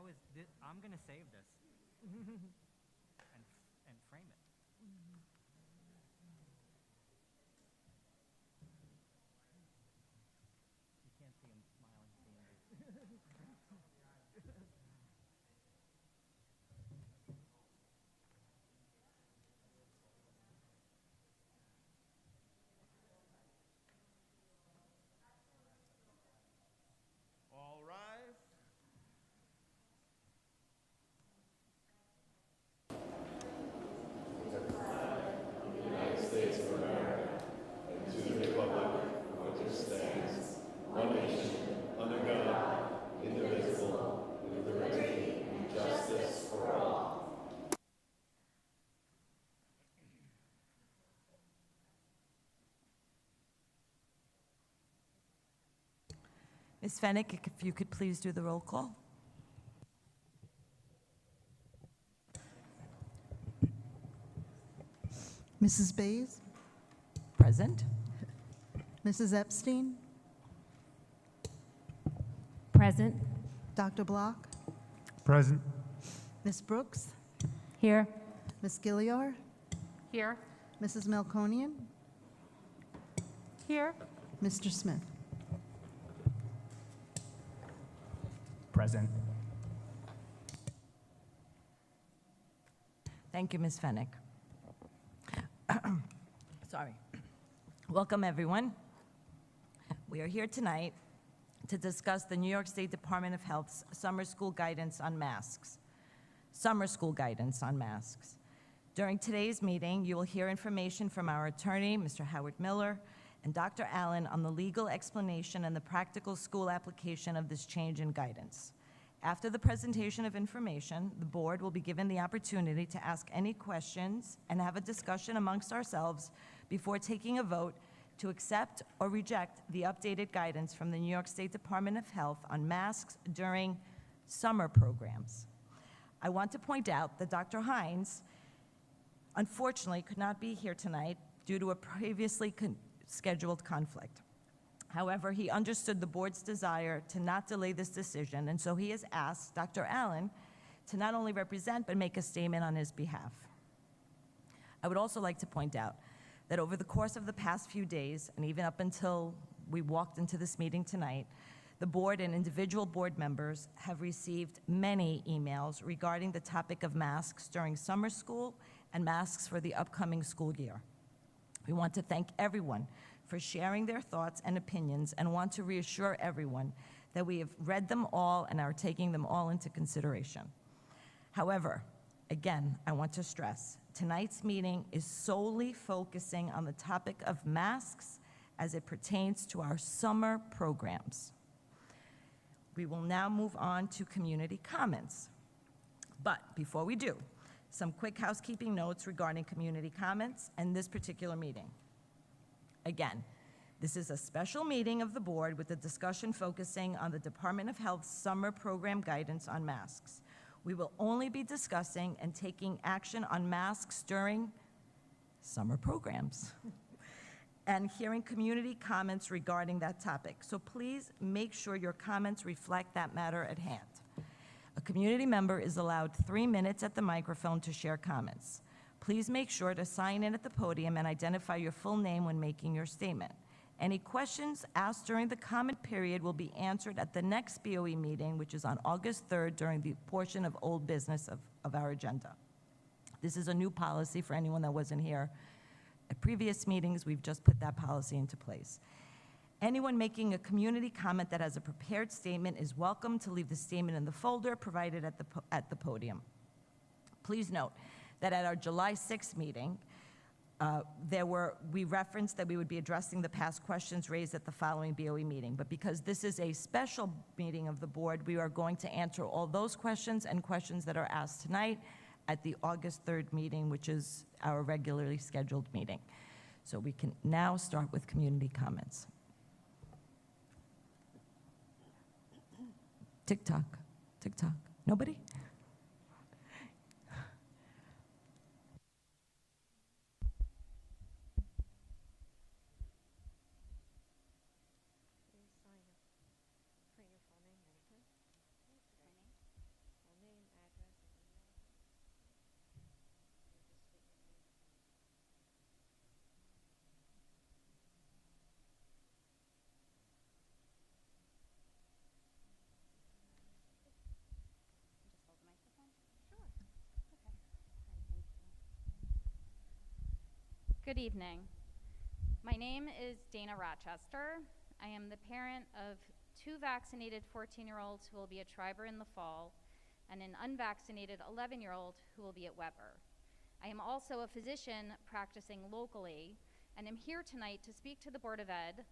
How is this? I'm gonna save this and frame it. You can't see him smiling, seeing this. All rise. United States of America, and to the republic for which it stands, one nation, under God, indivisible, with liberty and justice for all. Ms. Fennick, if you could please do the roll call. Mrs. Bays, Present. Mrs. Epstein, Present. Dr. Block, Present. Ms. Brooks, Here. Ms. Gilliar, Here. Mrs. Melkonian, Here. Mr. Smith. Present. Thank you, Ms. Fennick. Sorry. Welcome, everyone. We are here tonight to discuss the New York State Department of Health's summer school guidance on masks. Summer school guidance on masks. During today's meeting, you will hear information from our attorney, Mr. Howard Miller, and Dr. Allen on the legal explanation and the practical school application of this change in guidance. After the presentation of information, the board will be given the opportunity to ask any questions and have a discussion amongst ourselves before taking a vote to accept or reject the updated guidance from the New York State Department of Health on masks during summer programs. I want to point out that Dr. Hines, unfortunately, could not be here tonight due to a previously scheduled conflict. However, he understood the board's desire to not delay this decision, and so he has asked Dr. Allen to not only represent, but make a statement on his behalf. I would also like to point out that over the course of the past few days, and even up until we walked into this meeting tonight, the board and individual board members have received many emails regarding the topic of masks during summer school and masks for the upcoming school year. We want to thank everyone for sharing their thoughts and opinions and want to reassure everyone that we have read them all and are taking them all into consideration. However, again, I want to stress, tonight's meeting is solely focusing on the topic of masks as it pertains to our summer programs. We will now move on to community comments. But before we do, some quick housekeeping notes regarding community comments and this particular meeting. Again, this is a special meeting of the board with a discussion focusing on the Department of Health's summer program guidance on masks. We will only be discussing and taking action on masks during summer programs and hearing community comments regarding that topic. So please make sure your comments reflect that matter at hand. A community member is allowed 3 minutes at the microphone to share comments. Please make sure to sign in at the podium and identify your full name when making your statement. Any questions asked during the comment period will be answered at the next BOE meeting, which is on August 3rd during the portion of old business of our agenda. This is a new policy for anyone that wasn't here. At previous meetings, we've just put that policy into place. Anyone making a community comment that has a prepared statement is welcome to leave the statement in the folder provided at the podium. Please note that at our July 6th meeting, we referenced that we would be addressing the past questions raised at the following BOE meeting. But because this is a special meeting of the board, we are going to answer all those questions and questions that are asked tonight at the August 3rd meeting, which is our regularly scheduled meeting. So we can now start with community comments. Tick-tock, tick-tock. Nobody? Good evening. My name is Dana Rochester. I am the parent of 2 vaccinated 14-year-olds who will be at Schreiber in the fall and an unvaccinated 11-year-old who will be at Weber. I am also a physician practicing locally and am here tonight to speak to the Board of Ed,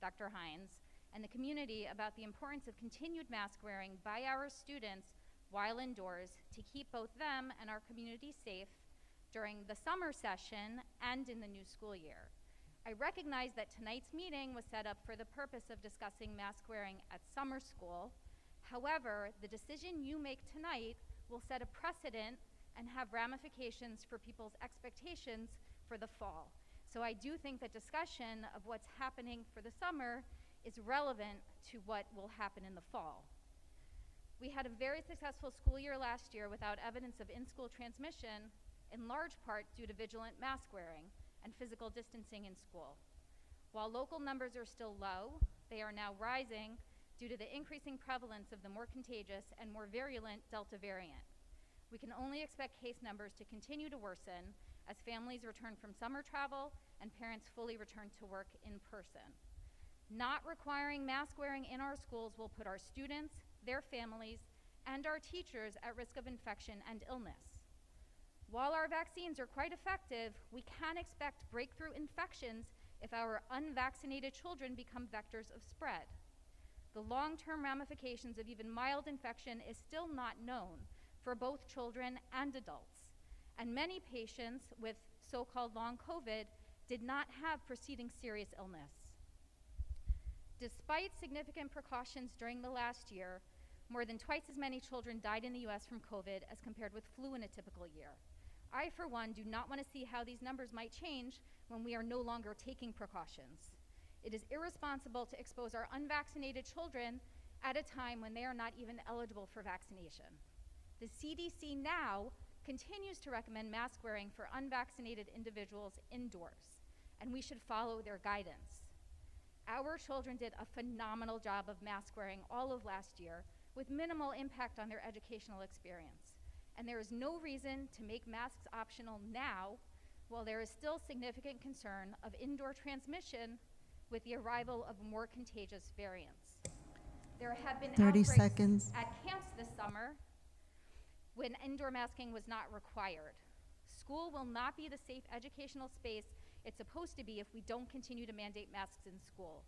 Dr. Hines, and the community about the importance of continued mask wearing by our students while indoors to keep both them and our community safe during the summer session and in the new school year. I recognize that tonight's meeting was set up for the purpose of discussing mask wearing at summer school. However, the decision you make tonight will set a precedent and have ramifications for people's expectations for the fall. So I do think that discussion of what's happening for the summer is relevant to what will happen in the fall. We had a very successful school year last year without evidence of in-school transmission, in large part due to vigilant mask wearing and physical distancing in school. While local numbers are still low, they are now rising due to the increasing prevalence of the more contagious and more virulent Delta variant. We can only expect case numbers to continue to worsen as families return from summer travel and parents fully return to work in person. Not requiring mask wearing in our schools will put our students, their families, and our teachers at risk of infection and illness. While our vaccines are quite effective, we can expect breakthrough infections if our unvaccinated children become vectors of spread. The long-term ramifications of even mild infection is still not known for both children and adults, and many patients with so-called long COVID did not have preceding serious illness. Despite significant precautions during the last year, more than twice as many children died in the US from COVID as compared with flu in a typical year. I, for one, do not want to see how these numbers might change when we are no longer taking precautions. It is irresponsible to expose our unvaccinated children at a time when they are not even eligible for vaccination. The CDC now continues to recommend mask wearing for unvaccinated individuals indoors, and we should follow their guidance. Our children did a phenomenal job of mask wearing all of last year with minimal impact on their educational experience. And there is no reason to make masks optional now while there is still significant concern of indoor transmission with the arrival of more contagious variants. There have been 30 outbreaks seconds. at camps this summer when indoor masking was not required. School will not be the safe educational space it's supposed to be if we don't continue to mandate masks in school.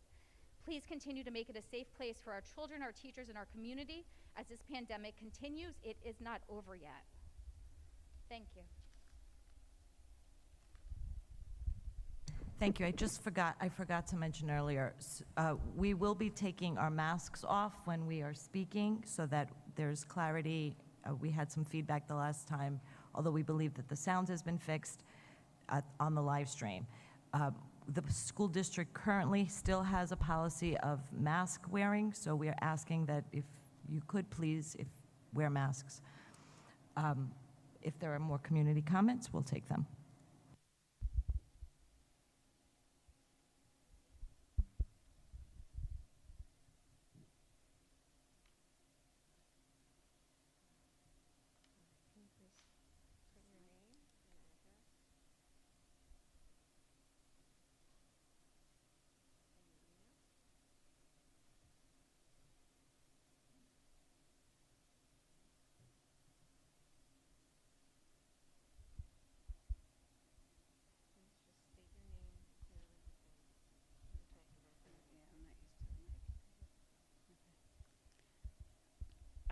Please continue to make it a safe place for our children, our teachers, and our community as this pandemic continues. It is not over yet. Thank you. Thank you. I forgot to mention earlier, we will be taking our masks off when we are speaking so that there's clarity. We had some feedback the last time, although we believe that the sound has been fixed on the live stream. The school district currently still has a policy of mask wearing, so we are asking that if you could please wear masks. If there are more community comments, we'll take them.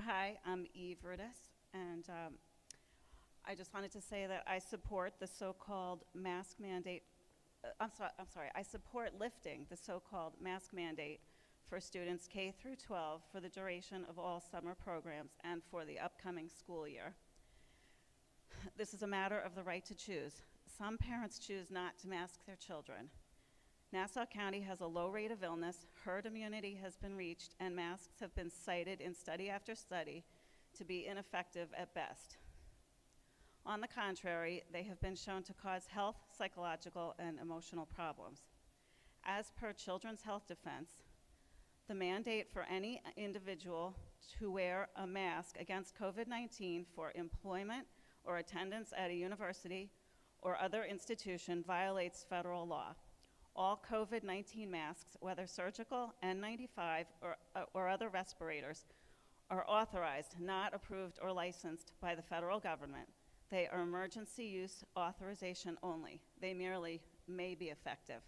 Hi, I'm Eve Rudis, and I just wanted to say that I support the so-called mask mandate. I'm sorry. I support lifting the so-called mask mandate for students K through 12 for the duration of all summer programs and for the upcoming school year. This is a matter of the right to choose. Some parents choose not to mask their children. Nassau County has a low rate of illness, herd immunity has been reached, and masks have been cited in study after study to be ineffective at best. On the contrary, they have been shown to cause health, psychological, and emotional problems. As per Children's Health Defense, the mandate for any individual to wear a mask against COVID-19 for employment or attendance at a university or other institution violates federal law. All COVID-19 masks, whether surgical, N95, or other respirators, are authorized, not approved or licensed by the federal government. They are emergency use authorization only. They merely may be effective.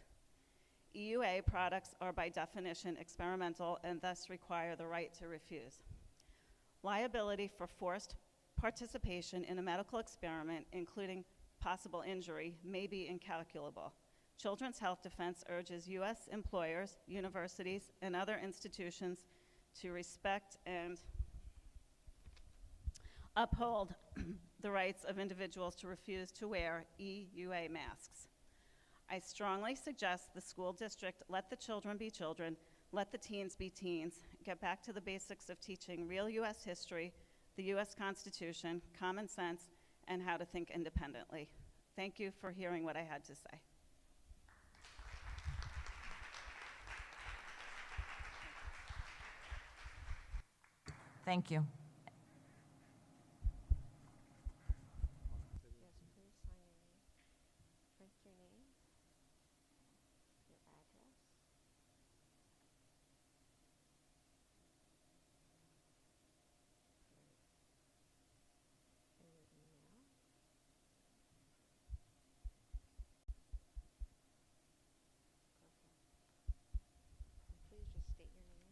EUA products are by definition experimental and thus require the right to refuse. Liability for forced participation in a medical experiment, including possible injury, may be incalculable. Children's Health Defense urges U.S. employers, universities, and other institutions to respect and uphold the rights of individuals to refuse to wear EUA masks. I strongly suggest the school district let the children be children, let the teens be teens, get back to the basics of teaching real U.S. history, the U.S. Constitution, common sense, and how to think independently. Thank you for hearing what I had to say. Thank you. Please just state your name.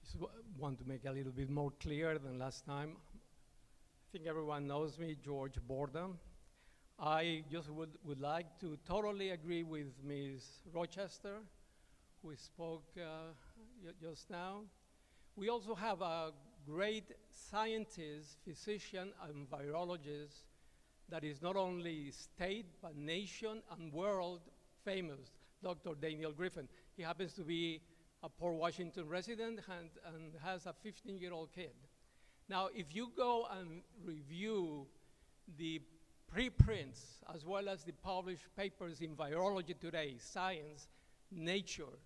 Just want to make it a little bit more clear than last time. I think everyone knows me, George Borden. I just would like to totally agree with Ms. Rochester, who spoke just now. We also have a great scientist, physician, and virologist that is not only state, but nation and world famous, Dr. Daniel Griffin. He happens to be a Port Washington resident and has a 15-year-old kid. Now, if you go and review the preprints as well as the published papers in virology today, Science, Nature,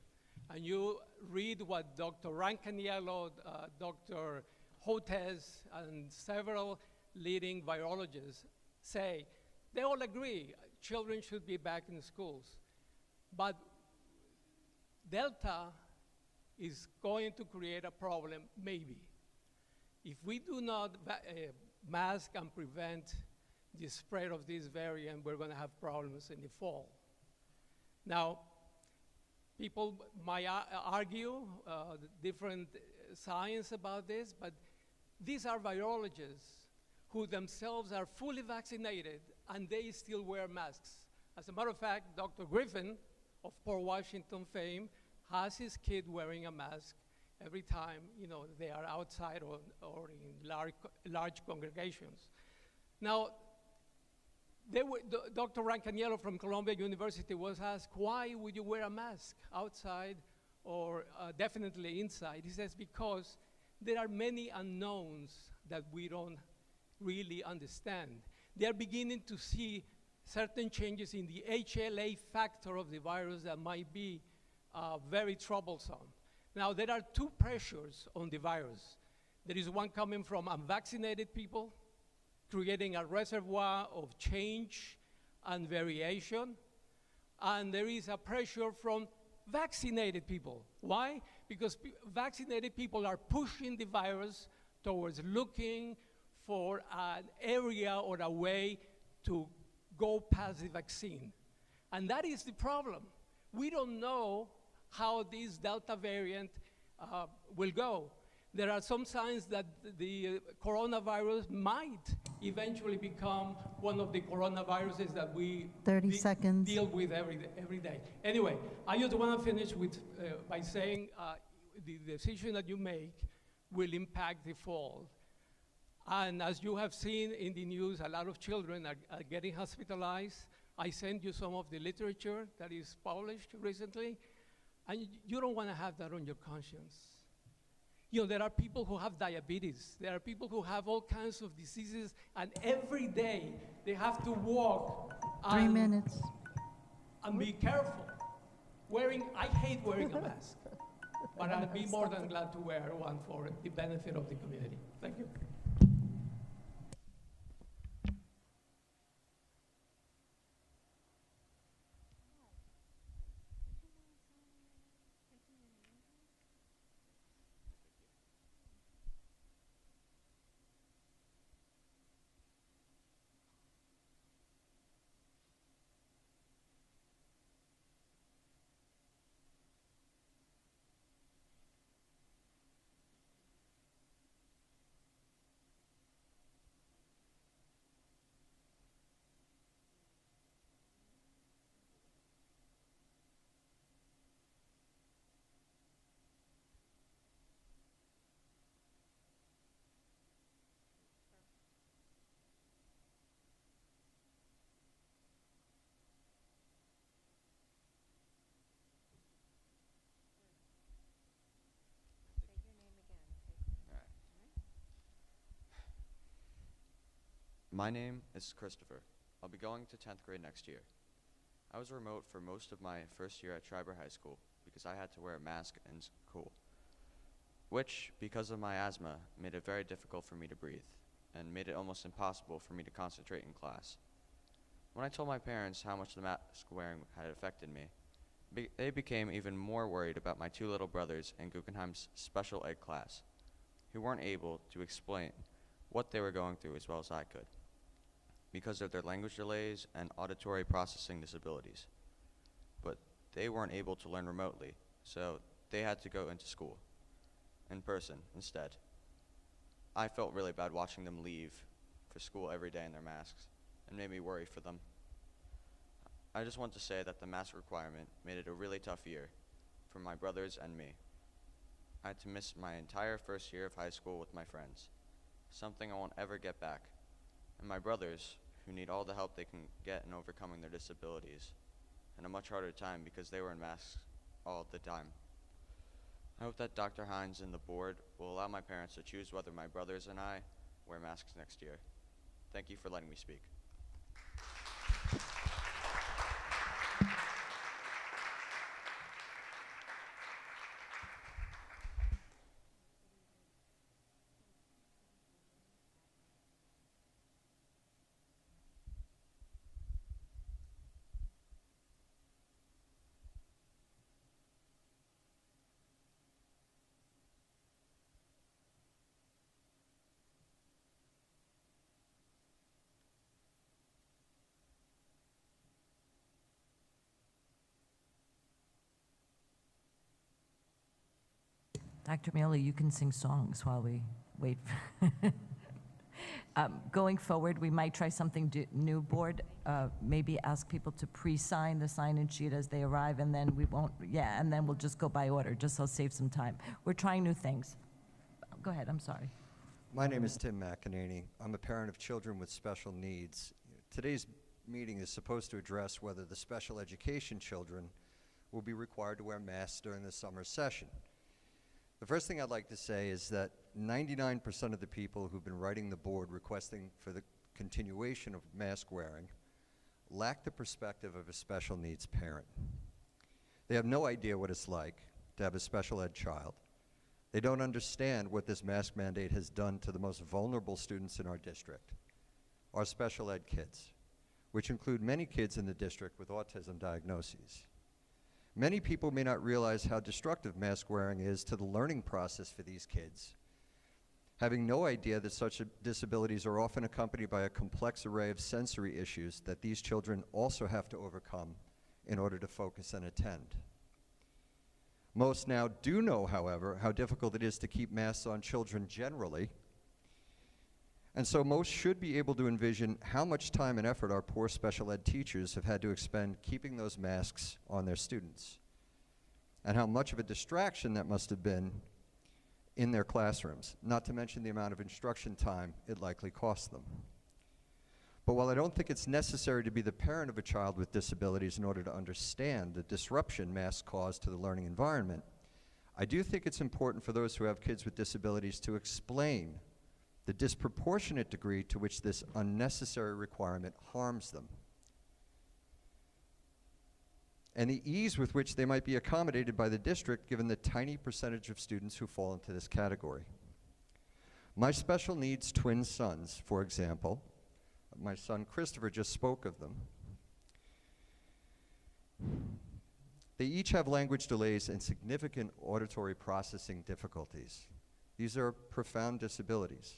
and you read what Dr. Rancaniello, Dr. Hotez, and several leading virologists say, they all agree children should be back in schools. But Delta is going to create a problem, maybe. If we do not mask and prevent the spread of this variant, we're going to have problems in the fall. Now, people might argue different science about this, but these are virologists who themselves are fully vaccinated and they still wear masks. As a matter of fact, Dr. Griffin of Port Washington fame has his kid wearing a mask every time they are outside or in large congregations. Now, Dr. Rancaniello from Columbia University was asked, why would you wear a mask outside or definitely inside? He says, because there are many unknowns that we don't really understand. They are beginning to see certain changes in the HLA factor of the virus that might be very troublesome. Now, there are two pressures on the virus. There is one coming from unvaccinated people, creating a reservoir of change and variation. And there is a pressure from vaccinated people. Why? Because vaccinated people are pushing the virus towards looking for an area or a way to go past the vaccine. And that is the problem. We don't know how this Delta variant will go. There are some signs that the coronavirus might eventually become one of the coronaviruses that we 30 seconds. deal with every day. Anyway, I just want to finish with by saying the decision that you make will impact the fall. And as you have seen in the news, a lot of children are getting hospitalized. I sent you some of the literature that is published recently, and you don't want to have that on your conscience. There are people who have diabetes. There are people who have all kinds of diseases, and every day they have to walk 3 minutes. and be careful. I hate wearing a mask. But I'll be more than glad to wear one for the benefit of the community. Thank you. My name is Christopher. I'll be going to 10th grade next year. I was remote for most of my first year at Schreiber High School because I had to wear a mask in school, which, because of my asthma, made it very difficult for me to breathe and made it almost impossible for me to concentrate in class. When I told my parents how much the mask wearing had affected me, they became even more worried about my two little brothers in Guggenheim's special ed class, who weren't able to explain what they were going through as well as I could, because of their language delays and auditory processing disabilities. But they weren't able to learn remotely, so they had to go into school in person instead. I felt really bad watching them leave for school every day in their masks and made me worry for them. I just want to say that the mask requirement made it a really tough year for my brothers and me. I had to miss my entire first year of high school with my friends, something I won't ever get back, and my brothers, who need all the help they can get in overcoming their disabilities, and a much harder time because they were in masks all the time. I hope that Dr. Hines and the board will allow my parents to choose whether my brothers and I wear masks next year. Thank you for letting me speak. Dr. Mealy, you can sing songs while we wait. Going forward, we might try something new, board. Maybe ask people to pre-sign the sign-in sheet as they arrive, and then we won't, and then we'll just go by order, just so save some time. We're trying new things. Go ahead, I'm sorry. My name is Tim McEnany. I'm a parent of children with special needs. Today's meeting is supposed to address whether the special education children will be required to wear masks during the summer session. The first thing I'd like to say is that 99% of the people who've been writing the board requesting for the continuation of mask wearing lack the perspective of a special needs parent. They have no idea what it's like to have a special ed child. They don't understand what this mask mandate has done to the most vulnerable students in our district, our special ed kids, which include many kids in the district with autism diagnoses. Many people may not realize how destructive mask wearing is to the learning process for these kids, having no idea that such disabilities are often accompanied by a complex array of sensory issues that these children also have to overcome in order to focus and attend. Most now do know, however, how difficult it is to keep masks on children generally, and so most should be able to envision how much time and effort our poor special ed teachers have had to expend keeping those masks on their students, and how much of a distraction that must have been in their classrooms, not to mention the amount of instruction time it likely cost them. But while I don't think it's necessary to be the parent of a child with disabilities in order to understand the disruption masks cause to the learning environment, I do think it's important for those who have kids with disabilities to explain the disproportionate degree to which this unnecessary requirement harms them. and the ease with which they might be accommodated by the district given the tiny percentage of students who fall into this category. My special needs twin sons, for example, my son Christopher just spoke of them. They each have language delays and significant auditory processing difficulties. These are profound disabilities.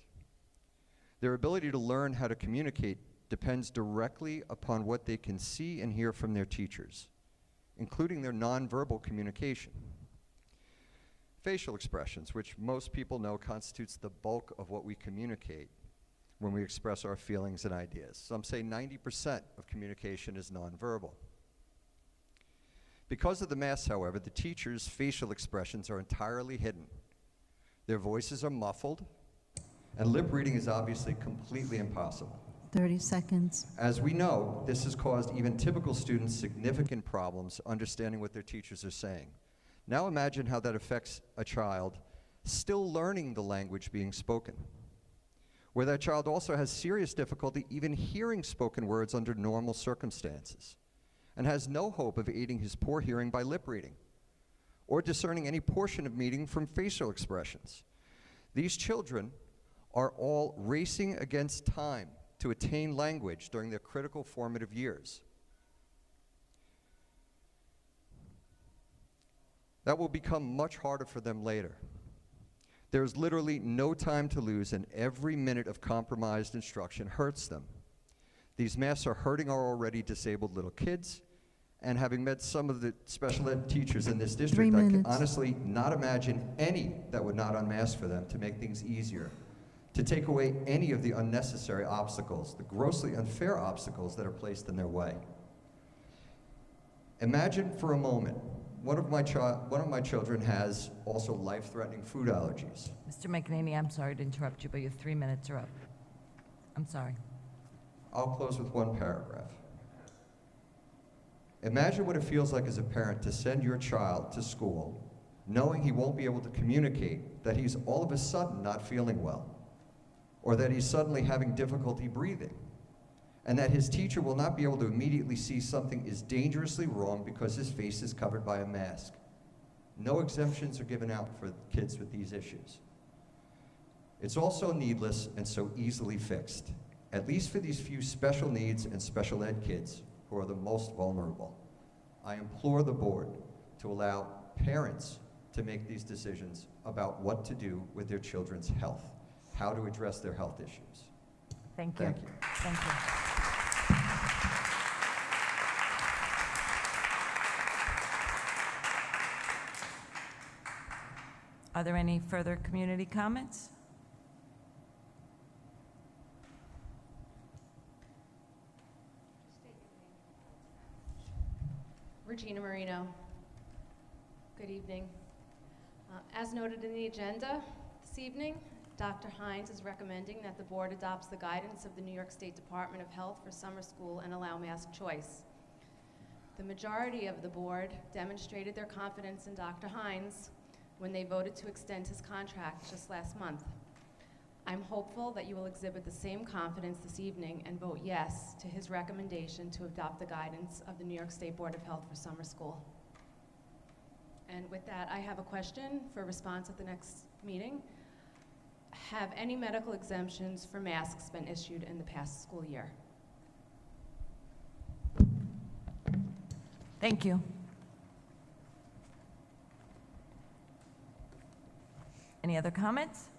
Their ability to learn how to communicate depends directly upon what they can see and hear from their teachers, including their nonverbal communication. Facial expressions, which most people know constitutes the bulk of what we communicate when we express our feelings and ideas. Some say 90% of communication is nonverbal. Because of the masks, however, the teachers' facial expressions are entirely hidden. Their voices are muffled, and lip reading is obviously completely impossible. 30 seconds. As we know, this has caused even typical students significant problems understanding what their teachers are saying. Now imagine how that affects a child still learning the language being spoken, where that child also has serious difficulty even hearing spoken words under normal circumstances, and has no hope of aiding his poor hearing by lip reading, or discerning any portion of meaning from facial expressions. These children are all racing against time to attain language during their critical formative years. That will become much harder for them later. There's literally no time to lose, and every minute of compromised instruction hurts them. These masks are hurting our already disabled little kids, and having met some of the special ed teachers in this district, I can honestly not imagine any that would not unmask for them to make things easier, to take away any of the unnecessary obstacles, the grossly unfair obstacles that are placed in their way. Imagine for a moment, one of my children has also life-threatening food allergies. Mr. McEnany, I'm sorry to interrupt you, but your 3 minutes are up. I'm sorry. I'll close with one paragraph. Imagine what it feels like as a parent to send your child to school knowing he won't be able to communicate that he's all of a sudden not feeling well, or that he's suddenly having difficulty breathing, and that his teacher will not be able to immediately see something is dangerously wrong because his face is covered by a mask. No exemptions are given out for kids with these issues. It's also needless and so easily fixed, at least for these few special needs and special ed kids who are the most vulnerable. I implore the board to allow parents to make these decisions about what to do with their children's health, how to address their health issues. Thank you. Thank you. Thank you. Are there any further community comments? Regina Marino. Good evening. As noted in the agenda this evening, Dr. Hines is recommending that the board adopts the guidance of the New York State Department of Health for summer school and allow mask choice. The majority of the board demonstrated their confidence in Dr. Hines when they voted to extend his contract just last month. I'm hopeful that you will exhibit the same confidence this evening and vote yes to his recommendation to adopt the guidance of the New York State Board of Health for summer school. And with that, I have a question for response at the next meeting. Have any medical exemptions for masks been issued in the past school year? Thank you. Any other comments?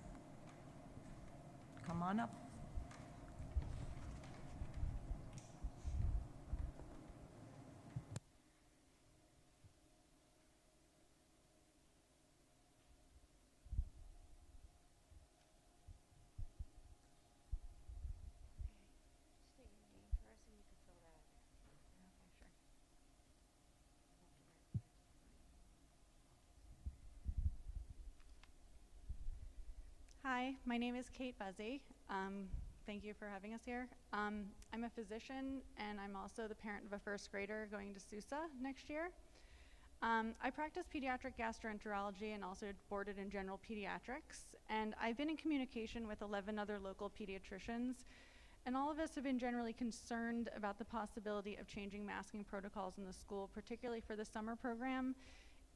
Come on up. Hi, my name is Kate Buzzy. Thank you for having us here. I'm a physician, and I'm also the parent of a first grader going to SUSA next year. I practice pediatric gastroenterology and also boarded in general pediatrics, and I've been in communication with 11 other local pediatricians, And all of us have been generally concerned about the possibility of changing masking protocols in the school, particularly for the summer program,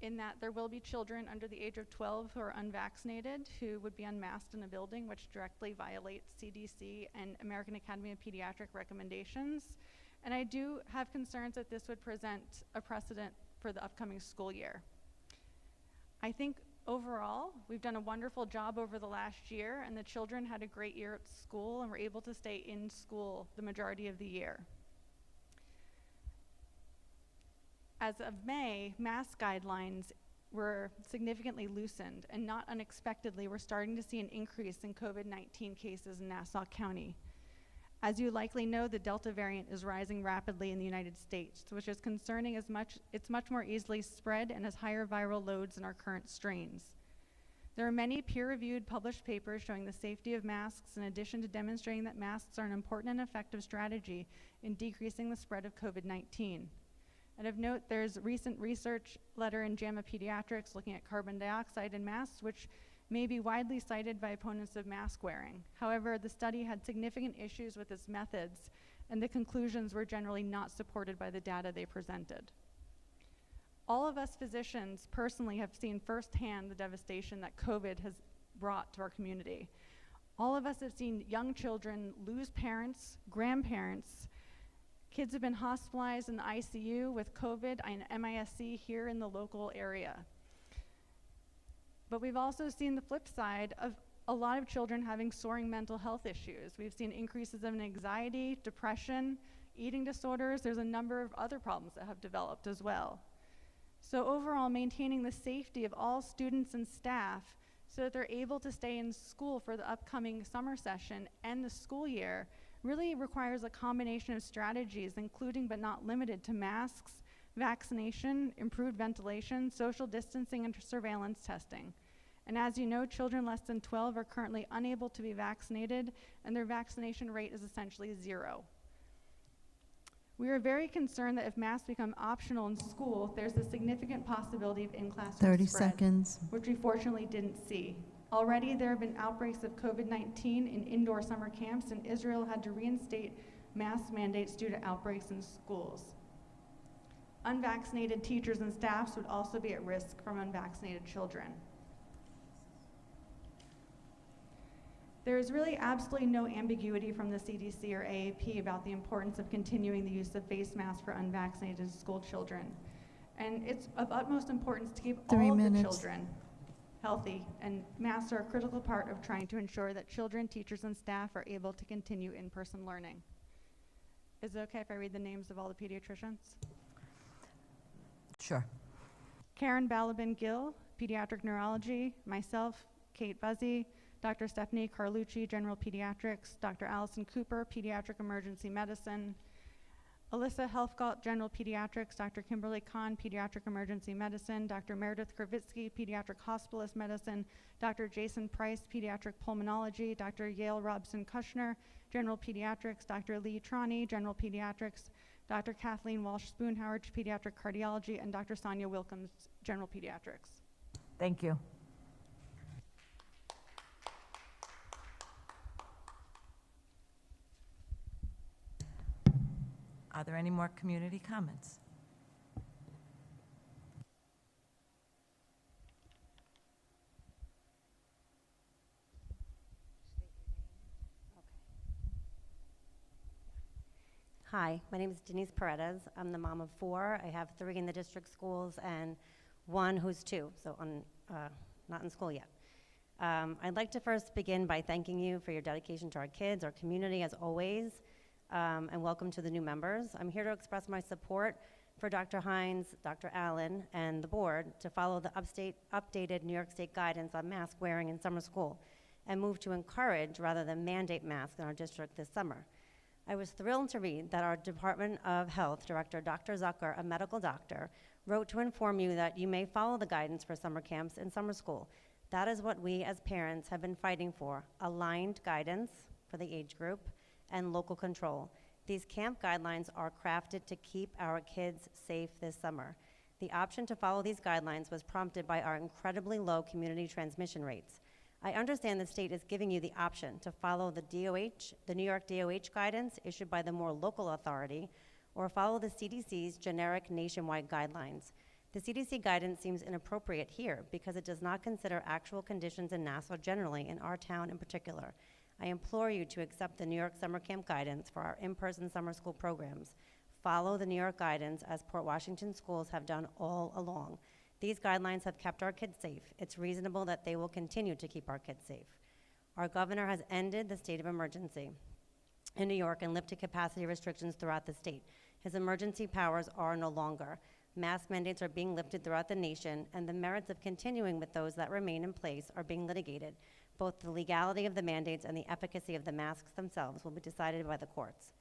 in that there will be children under the age of 12 who are unvaccinated who would be unmasked in a building, which directly violates CDC and American Academy of Pediatric recommendations. And I do have concerns that this would present a precedent for the upcoming school year. I think overall, we've done a wonderful job over the last year, and the children had a great year at school and were able to stay in school the majority of the year. As of May, mask guidelines were significantly loosened, and not unexpectedly, we're starting to see an increase in COVID-19 cases in Nassau County. As you likely know, the Delta variant is rising rapidly in the United States, which is concerning as it's much more easily spread and has higher viral loads than our current strains. There are many peer-reviewed published papers showing the safety of masks, in addition to demonstrating that masks are an important and effective strategy in decreasing the spread of COVID-19. And of note, there's a recent research letter in JAMA Pediatrics looking at carbon dioxide in masks, which may be widely cited by opponents of mask wearing. However, the study had significant issues with its methods, and the conclusions were generally not supported by the data they presented. All of us physicians personally have seen firsthand the devastation that COVID has brought to our community. All of us have seen young children lose parents, grandparents. Kids have been hospitalized in the ICU with COVID and MISC here in the local area. But we've also seen the flip side of a lot of children having soaring mental health issues. We've seen increases in anxiety, depression, eating disorders. There's a number of other problems that have developed as well. So overall, maintaining the safety of all students and staff so that they're able to stay in school for the upcoming summer session and the school year really requires a combination of strategies, including but not limited to masks, vaccination, improved ventilation, social distancing, and surveillance testing. And as you know, children less than 12 are currently unable to be vaccinated, and their vaccination rate is essentially 0. We are very concerned that if masks become optional in school, there's a significant possibility of in-classroom 30 spread, seconds. which we fortunately didn't see. Already there have been outbreaks of COVID-19 in indoor summer camps, and Israel had to reinstate mask mandates due to outbreaks in schools. Unvaccinated teachers and staffs would also be at risk from unvaccinated children. There is really absolutely no ambiguity from the CDC or AAP about the importance of continuing the use of face masks for unvaccinated school children. And it's of utmost importance to keep 3 all of the minutes. children healthy, and masks are a critical part of trying to ensure that children, teachers, and staff are able to continue in-person learning. Is it okay if I read the names of all the pediatricians? Sure. Karen Balabin-Gill, Pediatric Neurology, myself, Kate Buzzy, Dr. Stephanie Carlucci, General Pediatrics, Dr. Allison Cooper, Pediatric Emergency Medicine, Alyssa Helfgott, General Pediatrics, Dr. Kimberly Kahn, Pediatric Emergency Medicine, Dr. Meredith Kravitsky, Pediatric Hospitalist Medicine, Dr. Jason Price, Pediatric Pulmonology, Dr. Yale Robson Kushner, General Pediatrics, Dr. Lee Trani, General Pediatrics, Dr. Kathleen Walsh-Spoonhauer, Pediatric Cardiology, and Dr. Sonia Wilkins, General Pediatrics. Thank you. Are there any more community comments? Hi, my name is Denise Paredes. I'm the mom of 4. I have 3 in the district schools and 1 who's 2, so not in school yet. I'd like to first begin by thanking you for your dedication to our kids, our community, as always, and welcome to the new members. I'm here to express my support for Dr. Hines, Dr. Allen, and the board to follow the updated New York State guidance on mask wearing in summer school and move to encourage rather than mandate masks in our district this summer. I was thrilled to read that our Department of Health Director, Dr. Zucker, a medical doctor, wrote to inform you that you may follow the guidance for summer camps in summer school. That is what we as parents have been fighting for, aligned guidance for the age group and local control. These camp guidelines are crafted to keep our kids safe this summer. The option to follow these guidelines was prompted by our incredibly low community transmission rates. I understand the state is giving you the option to follow the DOH, the New York DOH guidance issued by the more local authority, or follow the CDC's generic nationwide guidelines. The CDC guidance seems inappropriate here because it does not consider actual conditions in Nassau generally, in our town in particular. I implore you to accept the New York summer camp guidance for our in-person summer school programs. Follow the New York guidance as Port Washington schools have done all along. These guidelines have kept our kids safe. It's reasonable that they will continue to keep our kids safe. Our governor has ended the state of emergency in New York and lifted capacity restrictions throughout the state. His emergency powers are no longer. Mask mandates are being lifted throughout the nation, and the merits of continuing with those that remain in place are being litigated. Both the legality of the mandates and the efficacy of the masks themselves will be decided by the courts.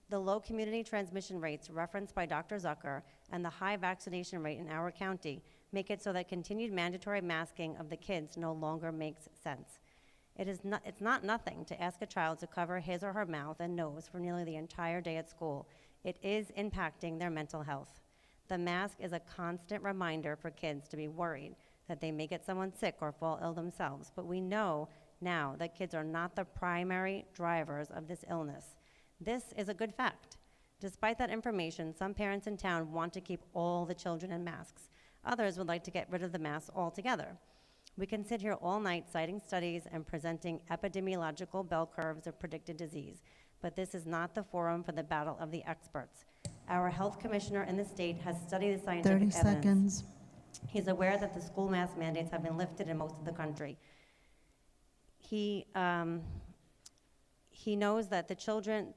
The low community transmission rates referenced by Dr. Zucker and the high vaccination rate in our county make it so that continued mandatory masking of the kids no longer makes sense. It's not nothing to ask a child to cover his or her mouth and nose for nearly the entire day at school. It is impacting their mental health. The mask is a constant reminder for kids to be worried that they may get someone sick or fall ill themselves, but we know now that kids are not the primary drivers of this illness. This is a good fact. Despite that information, some parents in town want to keep all the children in masks. Others would like to get rid of the masks altogether. We can sit here all night citing studies and presenting epidemiological bell curves of predicted disease, but this is not the forum for the battle of the experts. Our health commissioner in the state has studied the scientific 30 evidence. seconds. He's aware that the school mask mandates have been lifted in most of the country. He knows that the children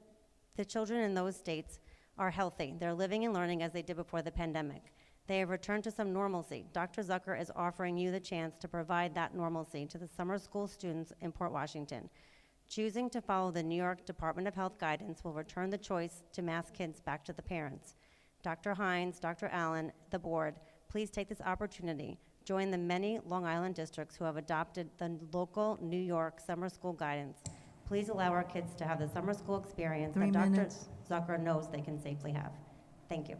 in those states are healthy. They're living and learning as they did before the pandemic. They have returned to some normalcy. Dr. Zucker is offering you the chance to provide that normalcy to the summer school students in Port Washington. Choosing to follow the New York Department of Health guidance will return the choice to mask kids back to the parents. Dr. Hines, Dr. Allen, the board, please take this opportunity. Join the many Long Island districts who have adopted the local New York summer school guidance. Please allow our kids to have the summer school experience 3 that minutes. Dr. Zucker knows they can safely have. Thank you.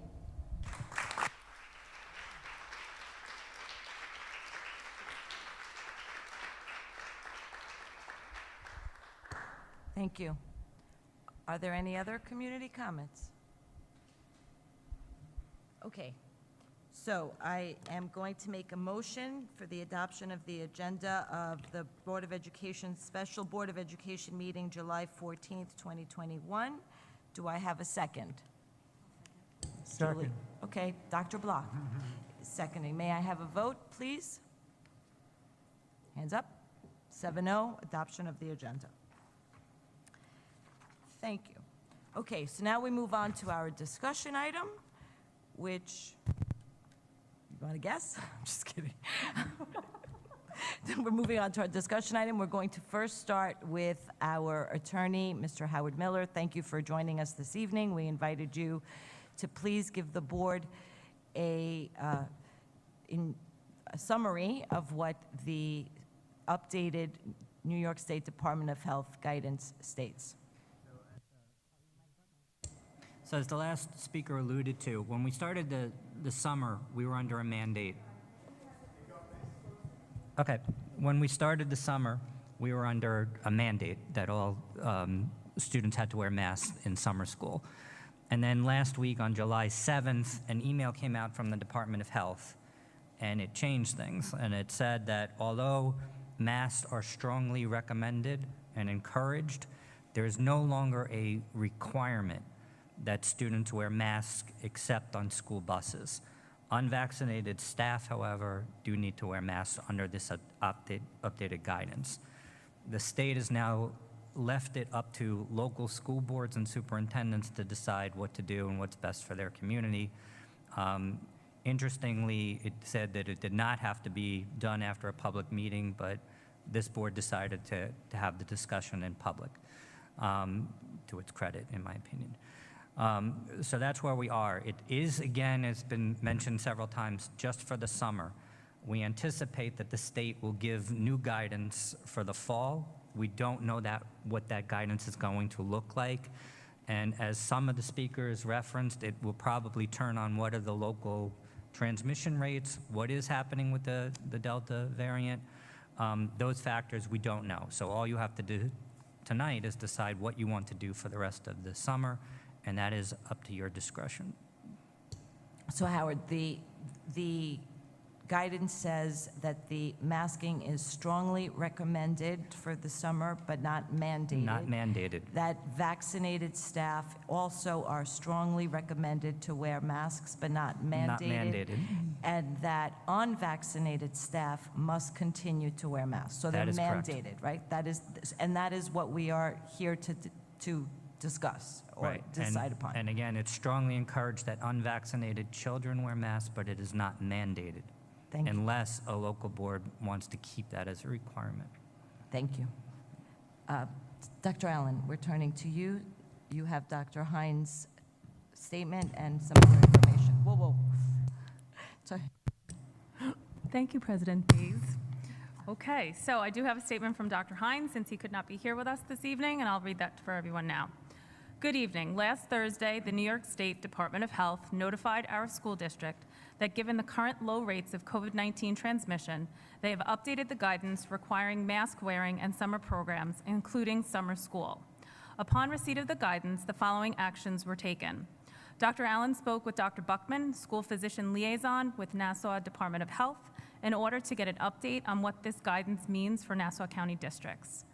Thank you. Are there any other community comments? Okay. So I am going to make a motion for the adoption of the agenda of the Board of Education, Special Board of Education meeting, July 14th, 2021. Do I have a second? Second. Julie. Okay, Dr. Block, seconding. May I have a vote, please? Hands up. 7-0, adoption of the agenda. Thank you. Okay, so now we move on to our discussion item, which, you want to guess? I'm just kidding. We're moving on to our discussion item. We're going to first start with our attorney, Mr. Howard Miller. Thank you for joining us this evening. We invited you to please give the board a summary of what the updated New York State Department of Health guidance states. So as the last speaker alluded to, when we started the summer, we were under a mandate. Okay, when we started the summer, we were under a mandate that all students had to wear masks in summer school. And then last week on July 7th, an email came out from the Department of Health, and it changed things. And it said that although masks are strongly recommended and encouraged, there is no longer a requirement that students wear masks except on school buses. Unvaccinated staff, however, do need to wear masks under this updated guidance. The state has now left it up to local school boards and superintendents to decide what to do and what's best for their community. Interestingly, it said that it did not have to be done after a public meeting, but this board decided to have the discussion in public, to its credit, in my opinion. So that's where we are. It is, again, it's been mentioned several times, just for the summer. We anticipate that the state will give new guidance for the fall. We don't know what that guidance is going to look like. And as some of the speakers referenced, it will probably turn on what are the local transmission rates, what is happening with the Delta variant, Those factors we don't know. So all you have to do tonight is decide what you want to do for the rest of the summer, and that is up to your discretion. So Howard, the guidance says that the masking is strongly recommended for the summer, but not mandated. Not mandated. That vaccinated staff also are strongly recommended to wear masks, but not mandated. Not mandated. And that unvaccinated staff must continue to wear masks. So they're That is correct. mandated, right? That is what we are here to discuss or Right. decide upon. And again, it's strongly encouraged that unvaccinated children wear masks, but it is not mandated. Thank you. Unless a local board wants to keep that as a requirement. Thank you. Dr. Allen, we're turning to you. You have Dr. Hines' statement and some other information. Whoa. Sorry. Thank you, President Hayes. Okay, so I do have a statement from Dr. Hines since he could not be here with us this evening, and I'll read that for everyone now. Good evening. Last Thursday, the New York State Department of Health notified our school district that given the current low rates of COVID-19 transmission, they have updated the guidance requiring mask wearing and summer programs, including summer school. Upon receipt of the guidance, the following actions were taken. Dr. Allen spoke with Dr. Buckman, school physician liaison with Nassau Department of Health, in order to get an update on what this guidance means for Nassau County districts.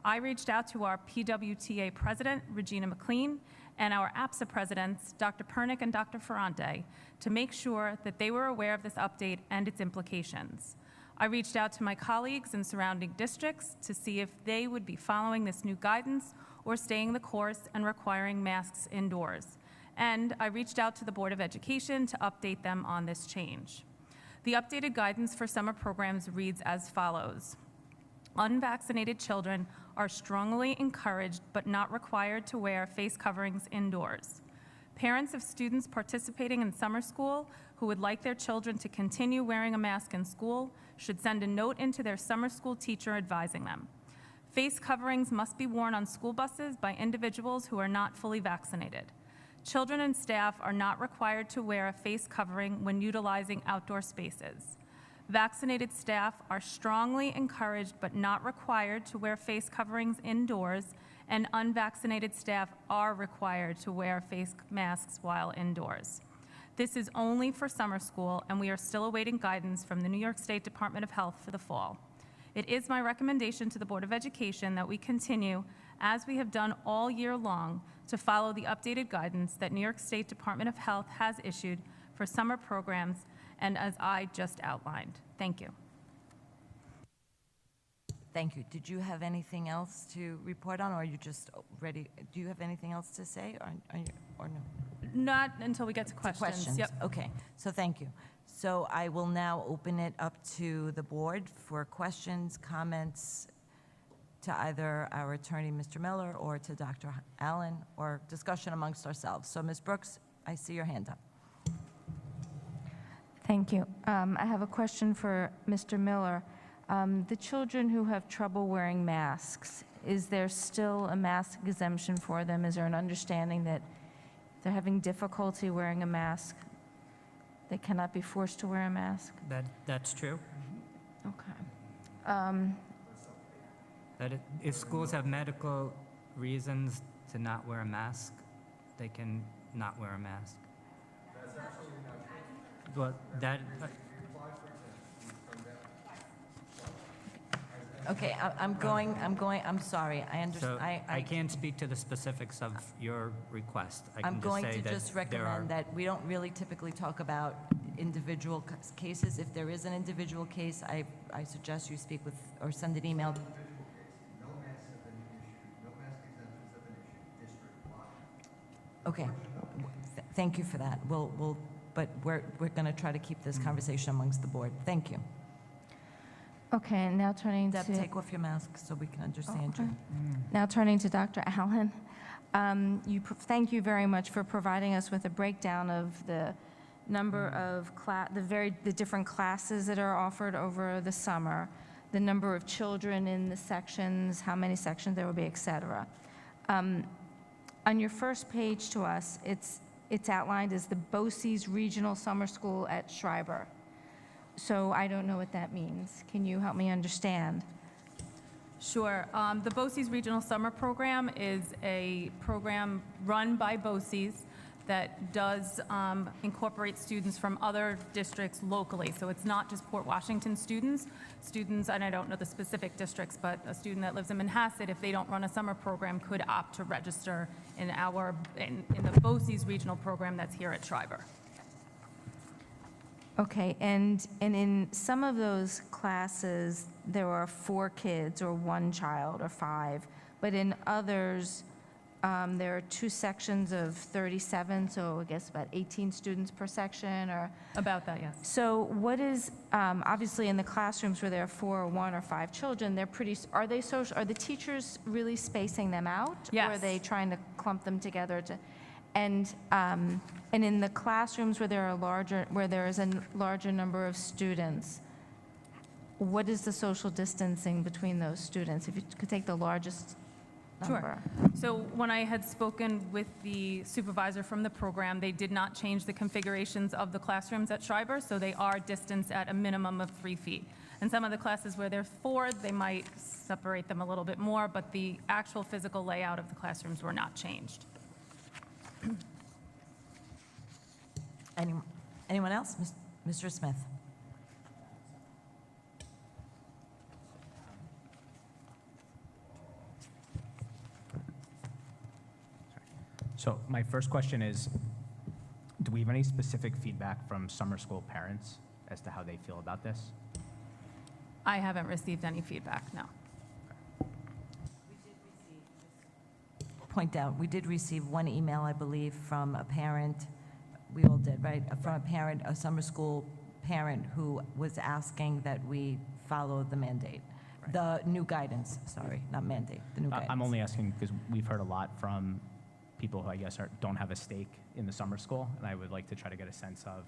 I reached out to our PWTA president, Regina McLean, and our APSA presidents, Dr. Pernick and Dr. Ferrante, to make sure that they were aware of this update and its implications. I reached out to my colleagues in surrounding districts to see if they would be following this new guidance or staying the course and requiring masks indoors. And I reached out to the Board of Education to update them on this change. The updated guidance for summer programs reads as follows. Unvaccinated children are strongly encouraged but not required to wear face coverings indoors. Parents of students participating in summer school who would like their children to continue wearing a mask in school should send a note into their summer school teacher advising them. Face coverings must be worn on school buses by individuals who are not fully vaccinated. Children and staff are not required to wear a face covering when utilizing outdoor spaces. Vaccinated staff are strongly encouraged but not required to wear face coverings indoors, and unvaccinated staff are required to wear face masks while indoors. This is only for summer school, and we are still awaiting guidance from the New York State Department of Health for the fall. It is my recommendation to the Board of Education that we continue, as we have done all year long, to follow the updated guidance that New York State Department of Health has issued for summer programs, and as I just outlined. Thank you. Thank you. Did you have anything else to report on, or are you just ready? Do you have anything else to say, or no? Not until we get to questions. Yep. Okay, so thank you. So I will now open it up to the board for questions, comments to either our attorney, Mr. Miller, or to Dr. Allen, or discussion amongst ourselves. So Ms. Brooks, I see your hand up. Thank you. I have a question for Mr. Miller. The children who have trouble wearing masks, is there still a mask exemption for them? Is there an understanding that they're having difficulty wearing a mask, they cannot be forced to wear a mask? That's true. Okay. If schools have medical reasons to not wear a mask, they can not wear a mask. That's absolutely not true. Well, Okay, I'm sorry, I understand. So I can't speak to the specifics of your request. I I'm can going just say to just that there are. recommend that we don't really typically talk about individual cases. If there is an individual case, I suggest you speak with, or send an email. Okay, thank you for that. But we're going to try to keep this conversation amongst the board. Thank you. Okay, and now turning Deb, to... take off your mask so we can understand you. Now turning to Dr. Allen. Thank you very much for providing us with a breakdown of the number of the different classes that are offered over the summer, the number of children in the sections, how many sections there will be, et cetera. On your first page to us, it's outlined as the Boces Regional Summer School at Schreiber. So I don't know what that means. Can you help me understand? Sure. The Boces Regional Summer Program is a program run by Boces that does incorporate students from other districts locally. So it's not just Port Washington students. Students, and I don't know the specific districts, but a student that lives in Manhasset, if they don't run a summer program, could opt to register in the Boces Regional Program that's here at Schreiber. Okay, and in some of those classes, there are 4 kids or 1 child or 5, but in others, there are 2 sections of 37, so I guess about 18 students per section, or? About that, yes. So what is, obviously in the classrooms where there are 4 or 1 or 5 children, they're pretty, are they social, are the teachers really spacing them out? Yes. Or are they trying to clump them together to, and in the classrooms where there is a larger number of students, what is the social distancing between those students? If you could take the largest number. Sure. So when I had spoken with the supervisor from the program, they did not change the configurations of the classrooms at Schreiber, so they are distanced at a minimum of 3 feet. In some of the classes where there's 4, they might separate them a little bit more, but the actual physical layout of the classrooms were not changed. Anyone else? Mr. Smith? So my first question is, do we have any specific feedback from summer school parents as to how they feel about this? I haven't received any feedback, no. Point out, we did receive 1 email, I believe, from a parent, we all did, right? From a parent, a summer school parent who was asking that we follow the mandate. The new guidance, sorry, not mandate, the new guidance. I'm only asking because we've heard a lot from people who I guess don't have a stake in the summer school, and I would like to try to get a sense of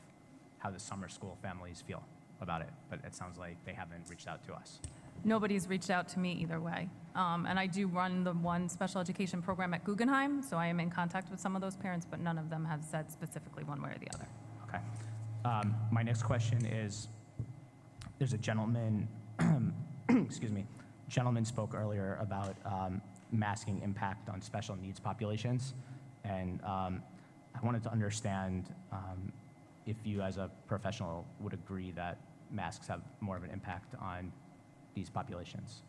how the summer school families feel about it, but it sounds like they haven't reached out to us. Nobody's reached out to me either way. And I do run the one special education program at Guggenheim, so I am in contact with some of those parents, but none of them have said specifically one way or the other. Okay. My next question is, there's a gentleman, excuse me, gentleman spoke earlier about masking impact on special needs populations, and I wanted to understand if you as a professional would agree that masks have more of an impact on these populations.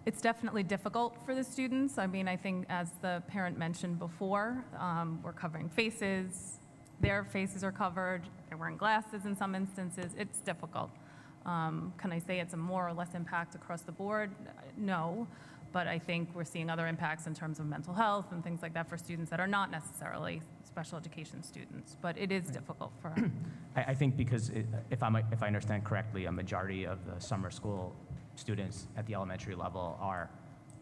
It's definitely difficult for the students. I mean, I think as the parent mentioned before, we're covering faces, their faces are covered, they're wearing glasses in some instances. It's difficult. Can I say it's a more or less impact across the board? No, but I think we're seeing other impacts in terms of mental health and things like that for students that are not necessarily special education students, but it is difficult for. I think because if I understand correctly, a majority of the summer school students at the elementary level are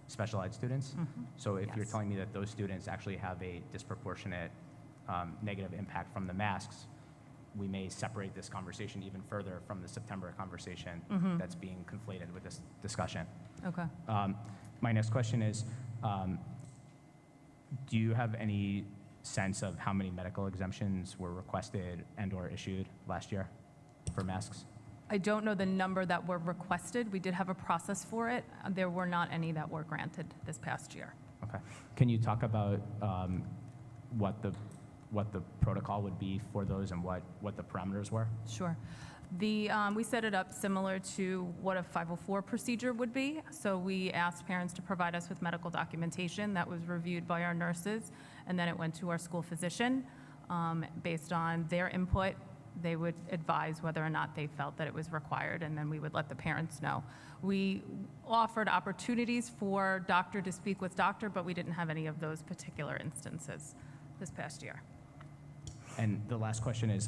special ed students. Mm-hmm. So if you're Yes. telling me that those students actually have a disproportionate negative impact from the masks, we may separate this conversation even further from the September conversation Mhm. that's being conflated with this discussion. Okay. My next question is, do you have any sense of how many medical exemptions were requested and/or issued last year for masks? I don't know the number that were requested. We did have a process for it. There were not any that were granted this past year. Okay. Can you talk about what the protocol would be for those and what the parameters were? Sure. We set it up similar to what a 504 procedure would be. So we asked parents to provide us with medical documentation that was reviewed by our nurses, and then it went to our school physician. Based on their input, they would advise whether or not they felt that it was required, and then we would let the parents know. We offered opportunities for doctor to speak with doctor, but we didn't have any of those particular instances this past year. And the last question is,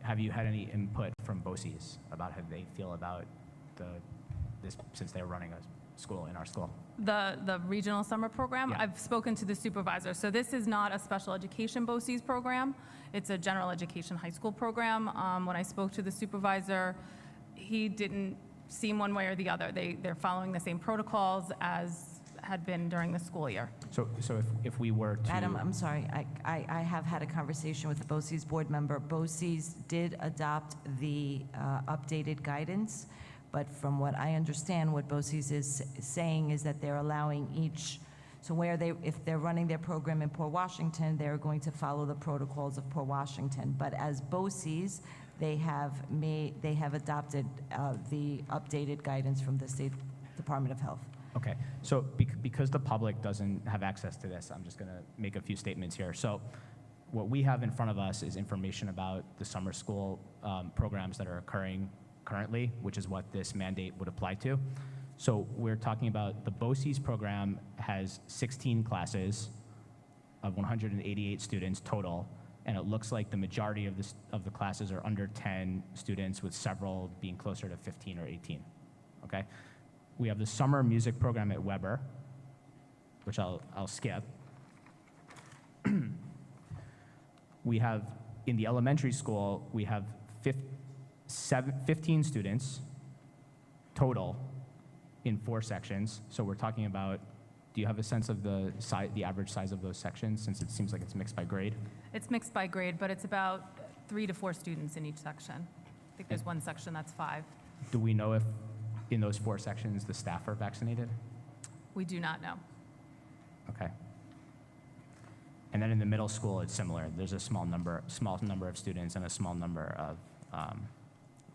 have you had any input from Boces about how they feel about this since they're running a school in our school? The regional summer program, Yeah. I've spoken to the supervisor. So this is not a special education BOCES program. It's a general education high school program. When I spoke to the supervisor, he didn't seem one way or the other. They're following the same protocols as had been during the school year. So if we were to... Adam, I'm sorry, I have had a conversation with the Boces board member. Boces did adopt the updated guidance, but from what I understand, what Boces is saying is that they're allowing each, so if they're running their program in Port Washington, they're going to follow the protocols of Port Washington. But as Boces, they have adopted the updated guidance from the State Department of Health. Okay, so because the public doesn't have access to this, I'm just going to make a few statements here. So what we have in front of us is information about the summer school programs that are occurring currently, which is what this mandate would apply to. So we're talking about the Boces program has 16 classes of 188 students total, and it looks like the majority of the classes are under 10 students, with several being closer to 15 or 18, okay? We have the summer music program at Weber, which I'll skip. We have, in the elementary school, we have 15 students total in 4 sections. So we're talking about, do you have a sense of the average size of those sections, since it seems like it's mixed by grade? It's mixed by grade, but it's about 3 to 4 students in each section. I think there's one section that's 5. Do we know if in those 4 sections the staff are vaccinated? We do not know. Okay. And then in the middle school, it's similar. There's a small number of students and a small number of